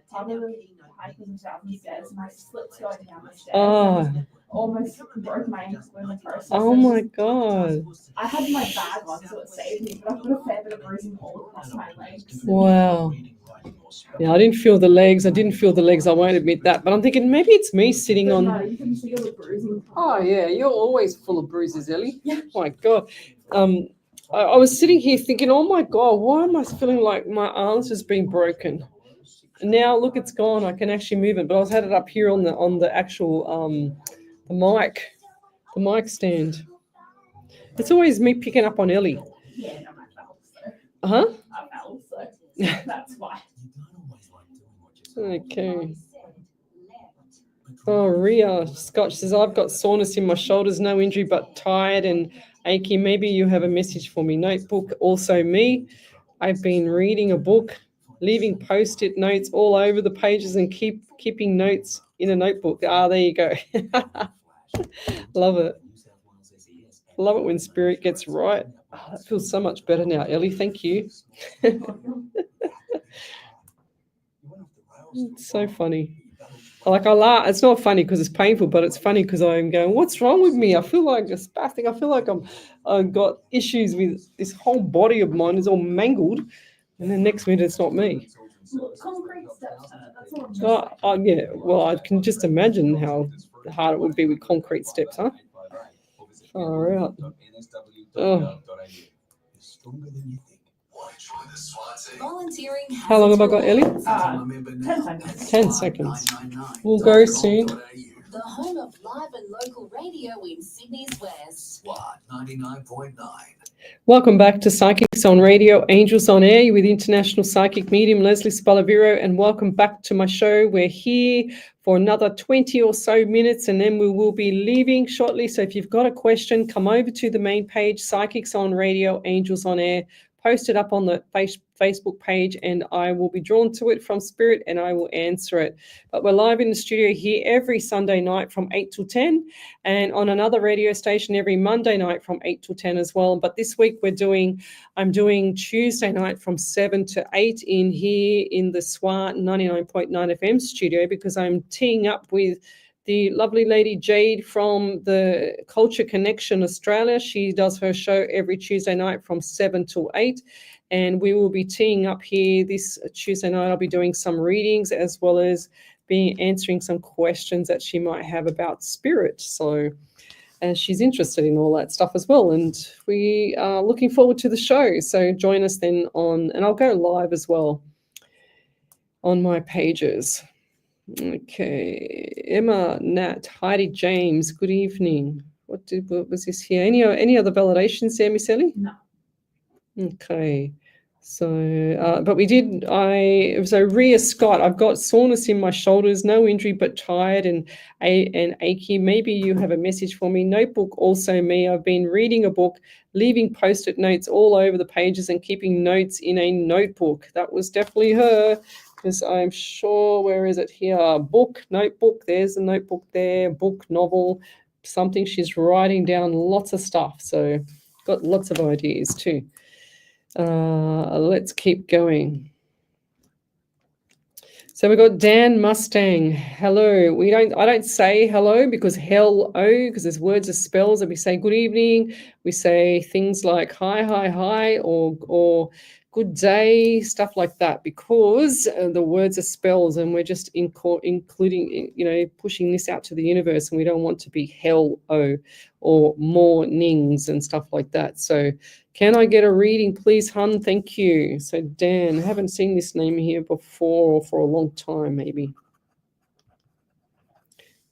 Part of the hiking was down the stairs, and I slipped going down the stairs. Oh. Almost broke my ankle in the process. Oh my God. I had my bag on, so it saved me, but I've got a fair bit of bruising all across my legs. Wow. Yeah, I didn't feel the legs. I won't admit that. But I'm thinking maybe it's me sitting But on. no, you can see all the bruising. Oh, yeah. You're always full of bruises, Ellie. Yeah. Oh, my God. I was sitting here thinking, oh, my God, why am I feeling like my arm's just been broken? Now, look, it's gone. I can actually move it. But I was had it up here on the actual the mic stand. It's always me picking up on Ellie. Yeah, no, I fell, so. Huh? I fell, so that's why. Okay. Oh, Ria Scotch says, I've got soreness in my shoulders, no injury, but tired and achy. Maybe you have a message for me. Notebook, also me. I've been reading a book, leaving post-it notes all over the pages and keeping notes in a notebook. Ah, there you go. Love it. I love it when spirit gets right. Oh, that feels so much better now, Ellie. Thank you. It's so funny. I laugh. It's not funny because it's painful, but it's funny because I'm going, what's wrong with me? I feel like a spastic. I feel like I've got issues with this whole body of mine is all mangled. And then next minute, it's not me. Concrete steps. That's all I'm just Yeah. Well, I can just imagine how hard it would be with concrete steps, huh? Far out. Oh. Volunteering. How long have I got, Ellie? 10 seconds. 10 seconds. We'll go soon. The home of live and local radio in Sydney's West. SWR 99.9. Welcome back to Psychics on Radio, Angels on Air with International Psychic Medium Lesley Spaliviero, and welcome back to my show. We're here for another 20 or so minutes, and then we will be leaving shortly. So if you've got a question, come over to the main page, Psychics on Radio, Angels on Air. Post it up on the Facebook page, and I will be drawn to it from spirit and I will answer it. But we're live in the studio here every Sunday night from 8 till 10, and on another radio station every Monday night from 8 till 10 as well. But this week I'm doing Tuesday night from 7 to 8 in here in the SWR 99.9 FM studio, because I'm teeing up with the lovely lady Jade from the Culture Connection Australia. She does her show every Tuesday night from 7 till 8. And we will be teeing up here this Tuesday night. I'll be doing some readings as well as answering some questions that she might have about spirit. So she's interested in all that stuff as well. And we are looking forward to the show. So join us then and I'll go live as well on my pages. Okay, Emma, Nat, Heidi, James, good evening. What was this here? Any other validations there, Miss Ellie? No. Okay, so but Rhea Scott, I've got soreness in my shoulders, no injury but tired and achy. Maybe you have a message for me. Notebook, also me. I've been reading a book, leaving post-it notes all over the pages and keeping notes in a notebook. That was definitely her. Because I'm sure, where is it here? Book, notebook, there's a notebook there, book, novel, something. She's writing down lots of stuff. So got lots of ideas too. Let's keep going. So we got Dan Mustang. Hello. I don't say hello because because there's words of spells, and we say good evening. We say things like hi, or good day, stuff like that, because the words are spells, and we're just including, pushing this out to the universe, and we don't want to be hello or mornings and stuff like that. So can I get a reading, please, hun? Thank you. So Dan, I haven't seen this name here before, or for a long time, maybe.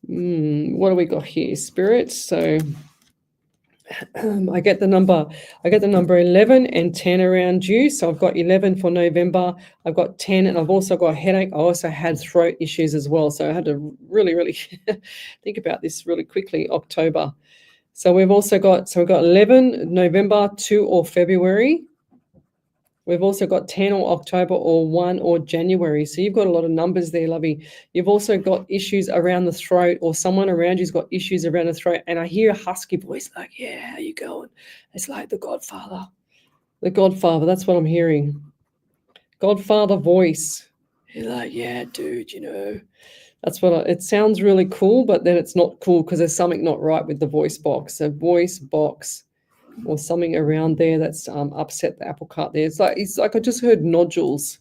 What do we got here? Spirit. So I get the number 11 and 10 around you. So I've got 11 for November. I've got 10, and I've also got a headache. I also had throat issues as well. So I had to really, really think about this really quickly. October. So we've got 11 November, 2 or February. We've also got 10 or October or 1 or January. So you've got a lot of numbers there, lovey. You've also got issues around the throat, or someone around you's got issues around the throat. And I hear a husky voice like, yeah, how you going? It's like the Godfather. The Godfather, that's what I'm hearing. Godfather voice. You're like, yeah, dude, That's what it sounds really cool, but then it's not cool because there's something not right with the voice box. So voice box, or something around there that's upset the apple cart there. It's like I just heard nodules.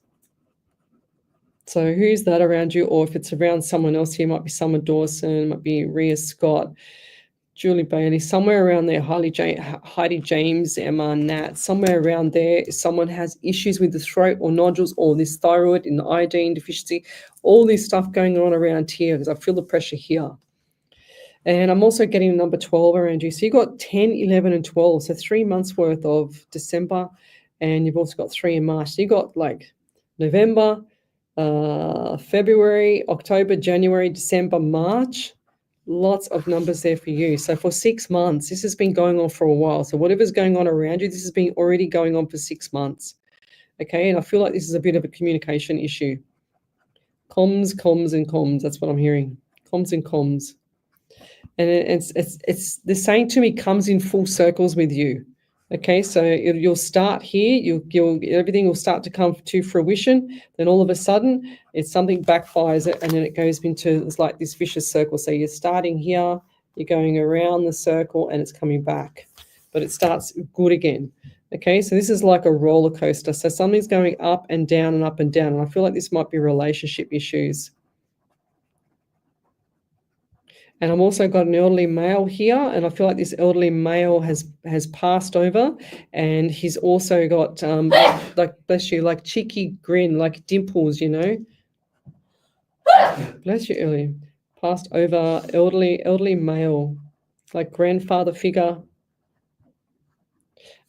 So who's that around you? Or if it's around someone else here, might be Summer Dawson, might be Rhea Scott, Julie Bailey, somewhere around there, Heidi James, Emma, Nat, somewhere around there. Someone has issues with the throat or nodules or this thyroid and iodine deficiency, all this stuff going on around here, because I feel the pressure here. And I'm also getting number 12 around you. So you've got 10, 11, and 12. So 3 months worth of December, and you've also got 3 in March. So you've got like November, February, October, January, December, March. Lots of numbers there for you. So for 6 months, this has been going on for a while. So whatever's going on around you, this has been already going on for 6 months. Okay, and I feel like this is a bit of a communication issue. Comms, and comms. That's what I'm hearing. Comms and comms. And it's the saying to me comes in full circles with you. Okay, so you'll start here, you'll everything will start to come to fruition. Then all of a sudden, something backfires it, and then it goes into it's like this vicious circle. So you're starting here, you're going around the circle, and it's coming back, but it starts good again. Okay, so this is like a roller coaster. So something's going up and down and up and down, and I feel like this might be relationship issues. And I've also got an elderly male here, and I feel like this elderly male has passed over, and he's also got like bless you, like cheeky grin, like dimples, you know. Bless you, Ellie. Passed over, elderly male, like grandfather figure.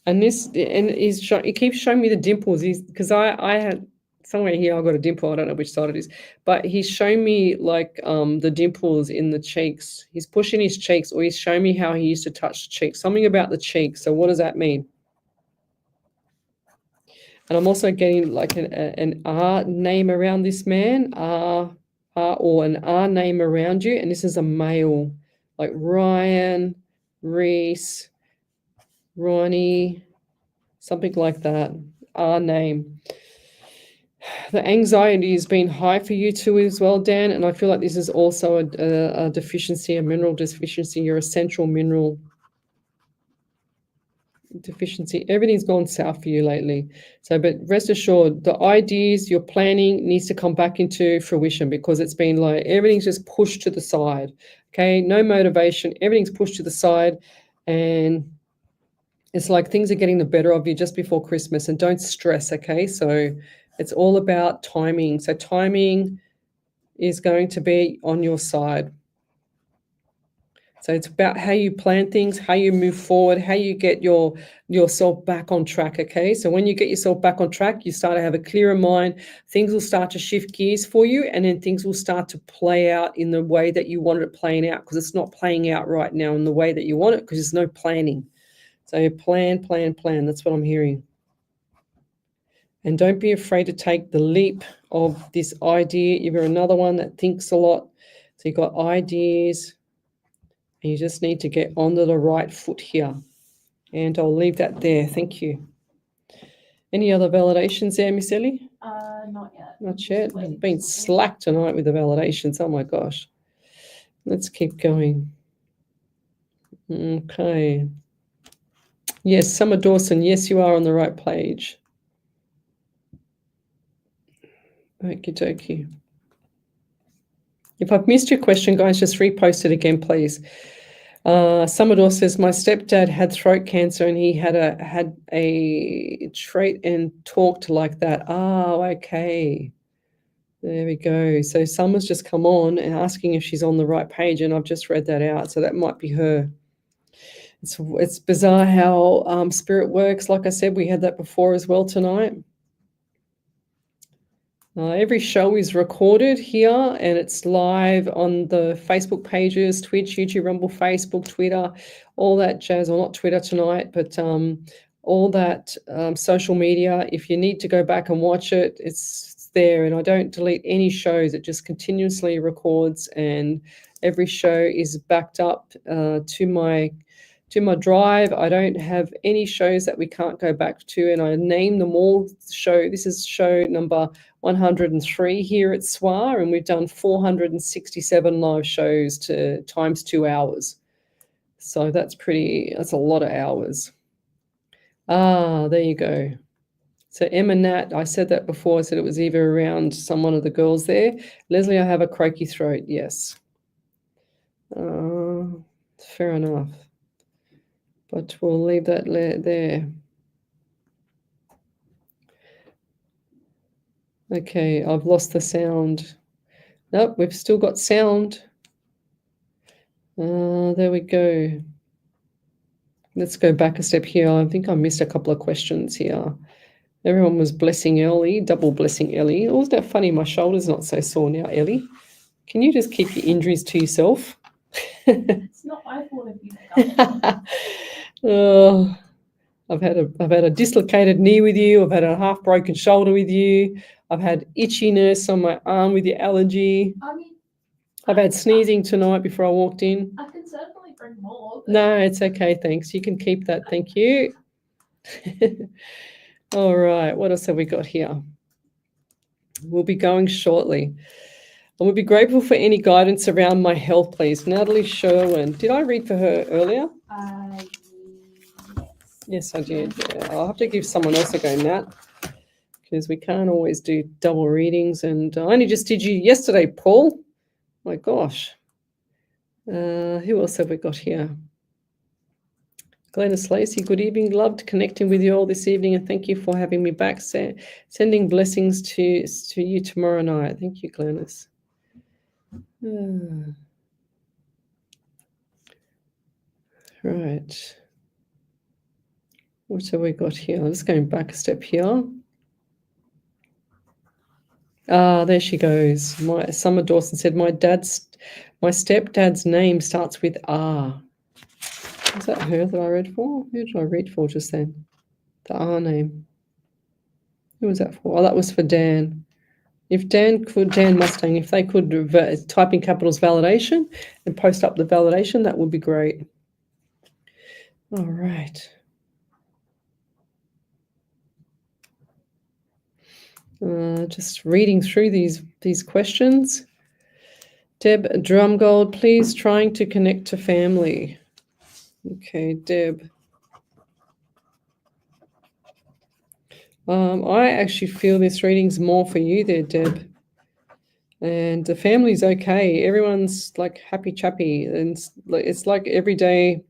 And he keeps showing me the dimples. Because I had somewhere here, I've got a dimple. I don't know which side it is, but he's showing me like the dimples in the cheeks. He's pushing his cheeks, or he's showing me how he used to touch the cheeks. Something about the cheeks. So what does that mean? And I'm also getting like an R name around this man, or an R name around you. And this is a male, like Ryan, Reese, Ronnie, something like that. R name. The anxiety has been high for you too as well, Dan, and I feel like this is also a deficiency, a mineral deficiency. You're a central mineral deficiency. Everything's gone south for you lately. So, but rest assured, the ideas you're planning needs to come back into fruition, because it's been like everything's just pushed to the side. Okay, no motivation, everything's pushed to the side, and it's like things are getting the better of you just before Christmas. And don't stress, okay? So it's all about timing. So timing is going to be on your side. So it's about how you plan things, how you move forward, how you get yourself back on track, okay? So when you get yourself back on track, you start to have a clearer mind. Things will start to shift gears for you, and then things will start to play out in the way that you wanted it playing out, because it's not playing out right now in the way that you want it, because there's no planning. So plan. That's what I'm hearing. And don't be afraid to take the leap of this idea. You're another one that thinks a lot. So you've got ideas, and you just need to get onto the right foot here. And I'll leave that there. Thank you. Any other validations there, Miss Ellie? Not yet. Not yet. I've been slack tonight with the validations. Oh my gosh. Let's keep going. Okay. Yes, Summer Dawson. Yes, you are on the right page. Okie dokie. If I've missed your question, guys, just repost it again, please. Summer says, my stepdad had throat cancer, and he had a trait and talked like that. Oh, okay. There we go. So Summer's just come on and asking if she's on the right page, and I've just read that out. So that might be her. It's bizarre how spirit works. Like I said, we had that before as well tonight. Every show is recorded here, and it's live on the Facebook pages, Twitch, YouTube, Rumble, Facebook, Twitter, all that jazz. Well, not Twitter tonight, but all that social media. If you need to go back and watch it, it's there. And I don't delete any shows. It just continuously records, and every show is backed up to my drive. I don't have any shows that we can't go back to, and I name them all. This is show number 103 here at SWR, and we've done 467 live shows times 2 hours. So that's a lot of hours. There you go. So Emma Nat, I said that before. I said it was either around one of the girls there. Leslie, I have a croaky throat. Yes. Fair enough. But we'll leave that there. Okay, I've lost the sound. Nope, we've still got sound. There we go. Let's go back a step here. I think I missed a couple of questions here. Everyone was blessing Ellie, double blessing Ellie. Oh, isn't that funny? My shoulder's not so sore now, Ellie. Can you just keep your injuries to yourself? It's not my fault if you pick up. Oh, I've had a dislocated knee with you. I've had a half broken shoulder with you. I've had itchiness on my arm with your allergy. I mean, I've had sneezing tonight before I walked in. I can certainly bring more. but- No, it's okay, thanks. You can keep that, thank you. All right, what else have we got here? We'll be going shortly. I would be grateful for any guidance around my health, please. Natalie Sherwin. Did I read for her earlier? Yes. Yes, I did. Yeah. I'll have to give someone else a go, Nat, because we can't always do double readings. And I only just did you yesterday, Paul. My gosh. Who else have we got here? Glennis Lacey, good evening. Loved connecting with you all this evening, and thank you for having me back. Sending blessings to you tomorrow night. Thank you, Glennis. Right. What have we got here? I'm just going back a step here. There she goes. Summer Dawson said, my stepdad's name starts with R. Is that her that I read for? Who did I read for just then? The R name. Who was that for? Oh, that was for Dan. If Dan Mustang, if they could type in capitals validation and post up the validation, that would be great. All right. Just reading through these questions. Deb Drumgold, please trying to connect to family. Okay, Deb. I actually feel this reading's more for you there, Deb. And the family's okay. Everyone's like happy chappy, and it's like everyday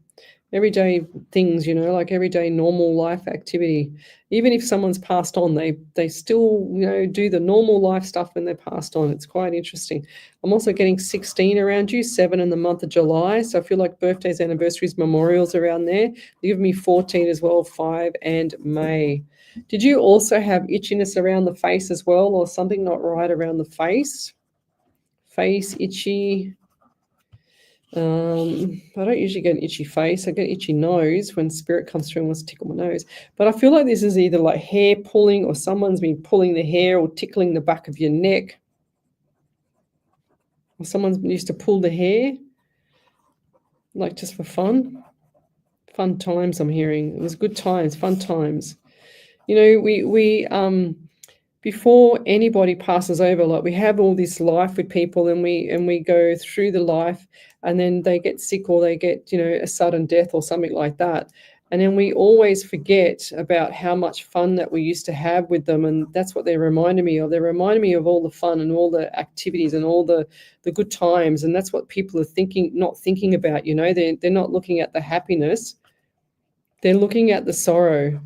things, you know, like everyday normal life activity. Even if someone's passed on, they still, you know, do the normal life stuff when they're passed on. It's quite interesting. I'm also getting 16 around you, 7 in the month of July. So I feel like birthdays, anniversaries, memorials around there. They give me 14 as well, 5 and May. Did you also have itchiness around the face as well, or something not right around the face? Face itchy. I don't usually get an itchy face. I get itchy nose when spirit comes through and wants to tickle my nose. But I feel like this is either like hair pulling, or someone's been pulling the hair or tickling the back of your neck. Or someone's used to pull the hair, like just for fun. Fun times, I'm hearing. It was good times, fun times. You know, we before anybody passes over, like we have all this life with people, and we go through the life, and then they get sick, or they get, you know, a sudden death or something like that. And then we always forget about how much fun that we used to have with them. And that's what they reminded me of. They reminded me of all the fun and all the activities and all the good times. And that's what people are not thinking about, you know. They're not looking at the happiness. They're looking at the sorrow.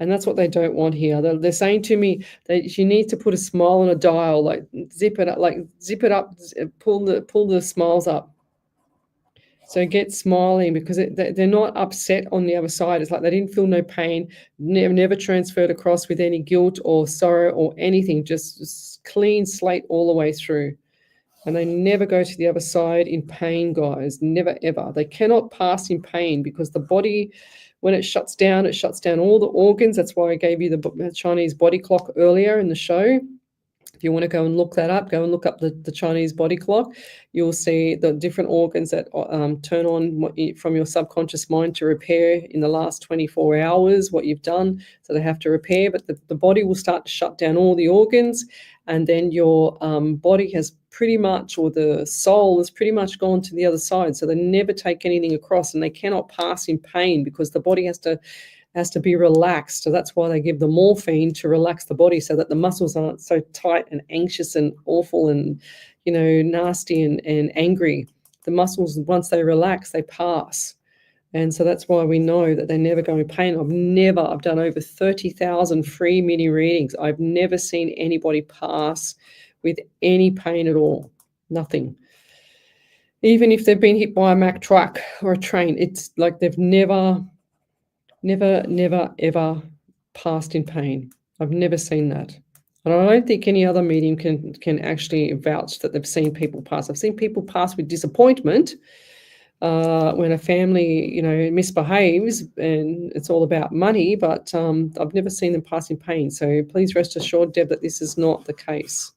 And that's what they don't want here. They're saying to me that you need to put a smile on a dial, like zip it up, pull the smiles up. So get smiling, because they're not upset on the other side. It's like they didn't feel no pain, never transferred across with any guilt or sorrow or anything, just clean slate all the way through. And they never go to the other side in pain, guys, never, ever. They cannot pass in pain, because the body, when it shuts down all the organs. That's why I gave you the Chinese body clock earlier in the show. If you want to go and look that up, go and look up the Chinese body clock. You'll see the different organs that turn on from your subconscious mind to repair in the last 24 hours what you've done. So they have to repair, but the body will start to shut down all the organs, and then your body has pretty much, or the soul has pretty much gone to the other side. So they never take anything across, and they cannot pass in pain, because the body has to be relaxed. So that's why they give the morphine, to relax the body, so that the muscles aren't so tight and anxious and awful and, you know, nasty and angry. The muscles, once they relax, they pass. And so that's why we know that they never go in pain. I've done over 30,000 free mini readings. I've never seen anybody pass with any pain at all. Nothing. Even if they've been hit by a Mack truck or a train, it's like they've never, ever passed in pain. I've never seen that. And I don't think any other medium can actually vouch that they've seen people pass. I've seen people pass with disappointment, when a family, you know, misbehaves and it's all about money, but I've never seen them pass in pain. So please rest assured, Deb, that this is not the case.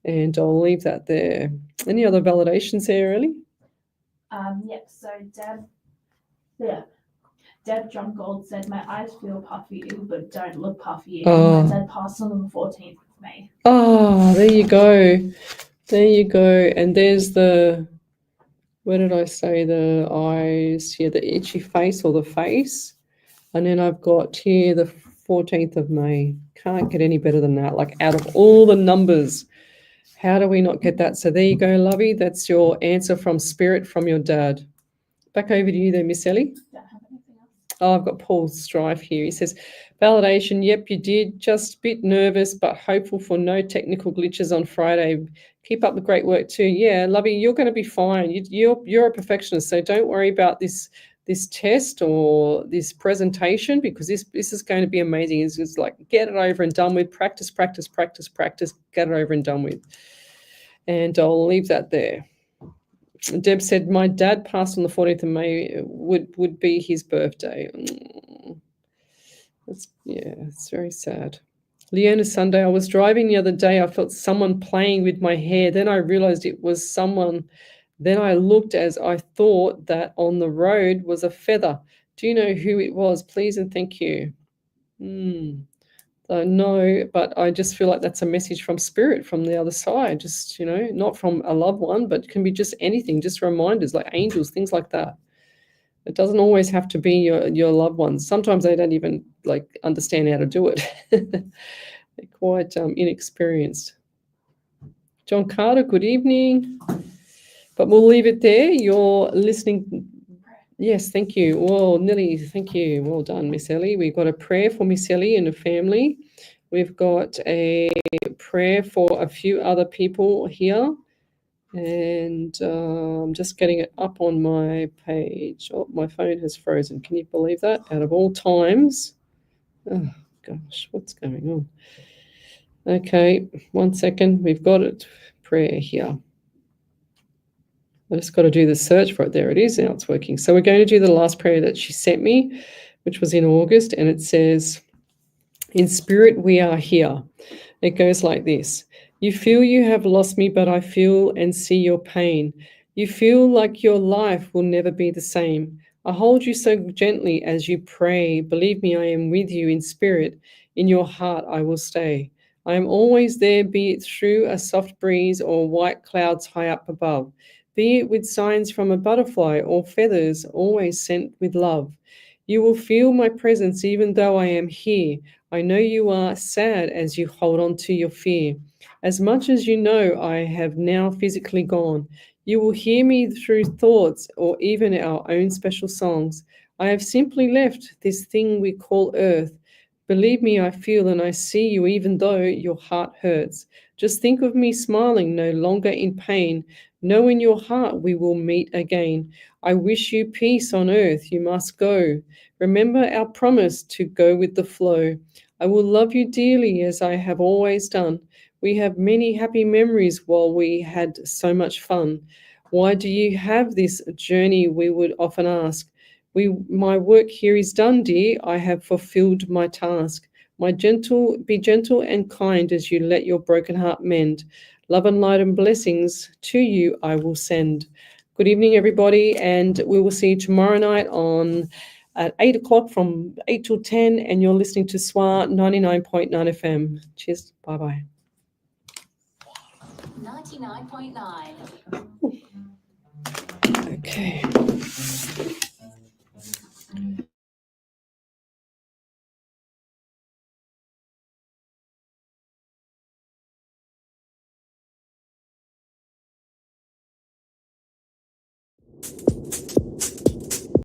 And I'll leave that there. Any other validations there, Ellie? Yep. So Deb John Gold said, "My eyes feel puffy, but don't look puffy." Oh. My dad passed on the 14th of May. Oh, there you go. There you go. And there's the, where did I say the eyes? Here, the itchy face or the face. And then I've got here the 14th of May. Can't get any better than that. Like out of all the numbers, how do we not get that? So there you go, Lovey. That's your answer from Spirit from your dad. Back over to you there, Miss Ellie. Don't have anything else. Oh, I've got Paul Strife here. He says, validation, yep, you did. Just a bit nervous, but hopeful for no technical glitches on Friday. Keep up the great work too. Yeah, Lovey, you're going to be fine. You're a perfectionist, so don't worry about this test or this presentation, because this is going to be amazing. It's just like, get it over and done with. Practice, practice, practice, practice. Get it over and done with. And I'll leave that there. Deb said, my dad passed on the 14th of May, would be his birthday. It's very sad. Leona Sunday, I was driving the other day. I felt someone playing with my hair. Then I realized it was someone. Then I looked as I thought that on the road was a feather. Do you know who it was? Please and thank you. No, but I just feel like that's a message from Spirit from the other side. Just, not from a loved one, but it can be just anything, just reminders like angels, things like that. It doesn't always have to be your loved ones. Sometimes they don't even understand how to do it. They're quite inexperienced. John Carter, good evening. But we'll leave it there. You're listening. Yes, thank you. Well, Nelly, thank you. Well done, Miss Ellie. We've got a prayer for Miss Ellie and the family. We've got a prayer for a few other people here. And I'm just getting it up on my page. Oh, my phone has frozen. Can you believe that? Out of all times. Oh, gosh, what's going on? Okay, 1 second. We've got it. Prayer here. I just got to do the search for it. There it is. Now it's working. So we're going to do the last prayer that she sent me, which was in August. And it says, in spirit, we are here. It goes like this. You feel you have lost me, but I feel and see your pain. You feel like your life will never be the same. I hold you so gently as you pray. Believe me, I am with you in spirit. In your heart, I will stay. I am always there, be it through a soft breeze or white clouds high up above. Be it with signs from a butterfly or feathers always sent with love. You will feel my presence even though I am here. I know you are sad as you hold on to your fear. As much as you know I have now physically gone, you will hear me through thoughts or even our own special songs. I have simply left this thing we call earth. Believe me, I feel and I see you even though your heart hurts. Just think of me smiling, no longer in pain. Know in your heart we will meet again. I wish you peace on earth. You must go. Remember our promise to go with the flow. I will love you dearly as I have always done. We have many happy memories while we had so much fun. Why do you have this journey? We would often ask. My work here is done, dear. I have fulfilled my task. Be gentle and kind as you let your broken heart mend. Love and light and blessings to you I will send. Good evening, everybody, and we will see you tomorrow night at 8 o'clock from 8 till 10, and you're listening to SWR 99.9 FM. Cheers. Bye-bye. 99.9. Okay.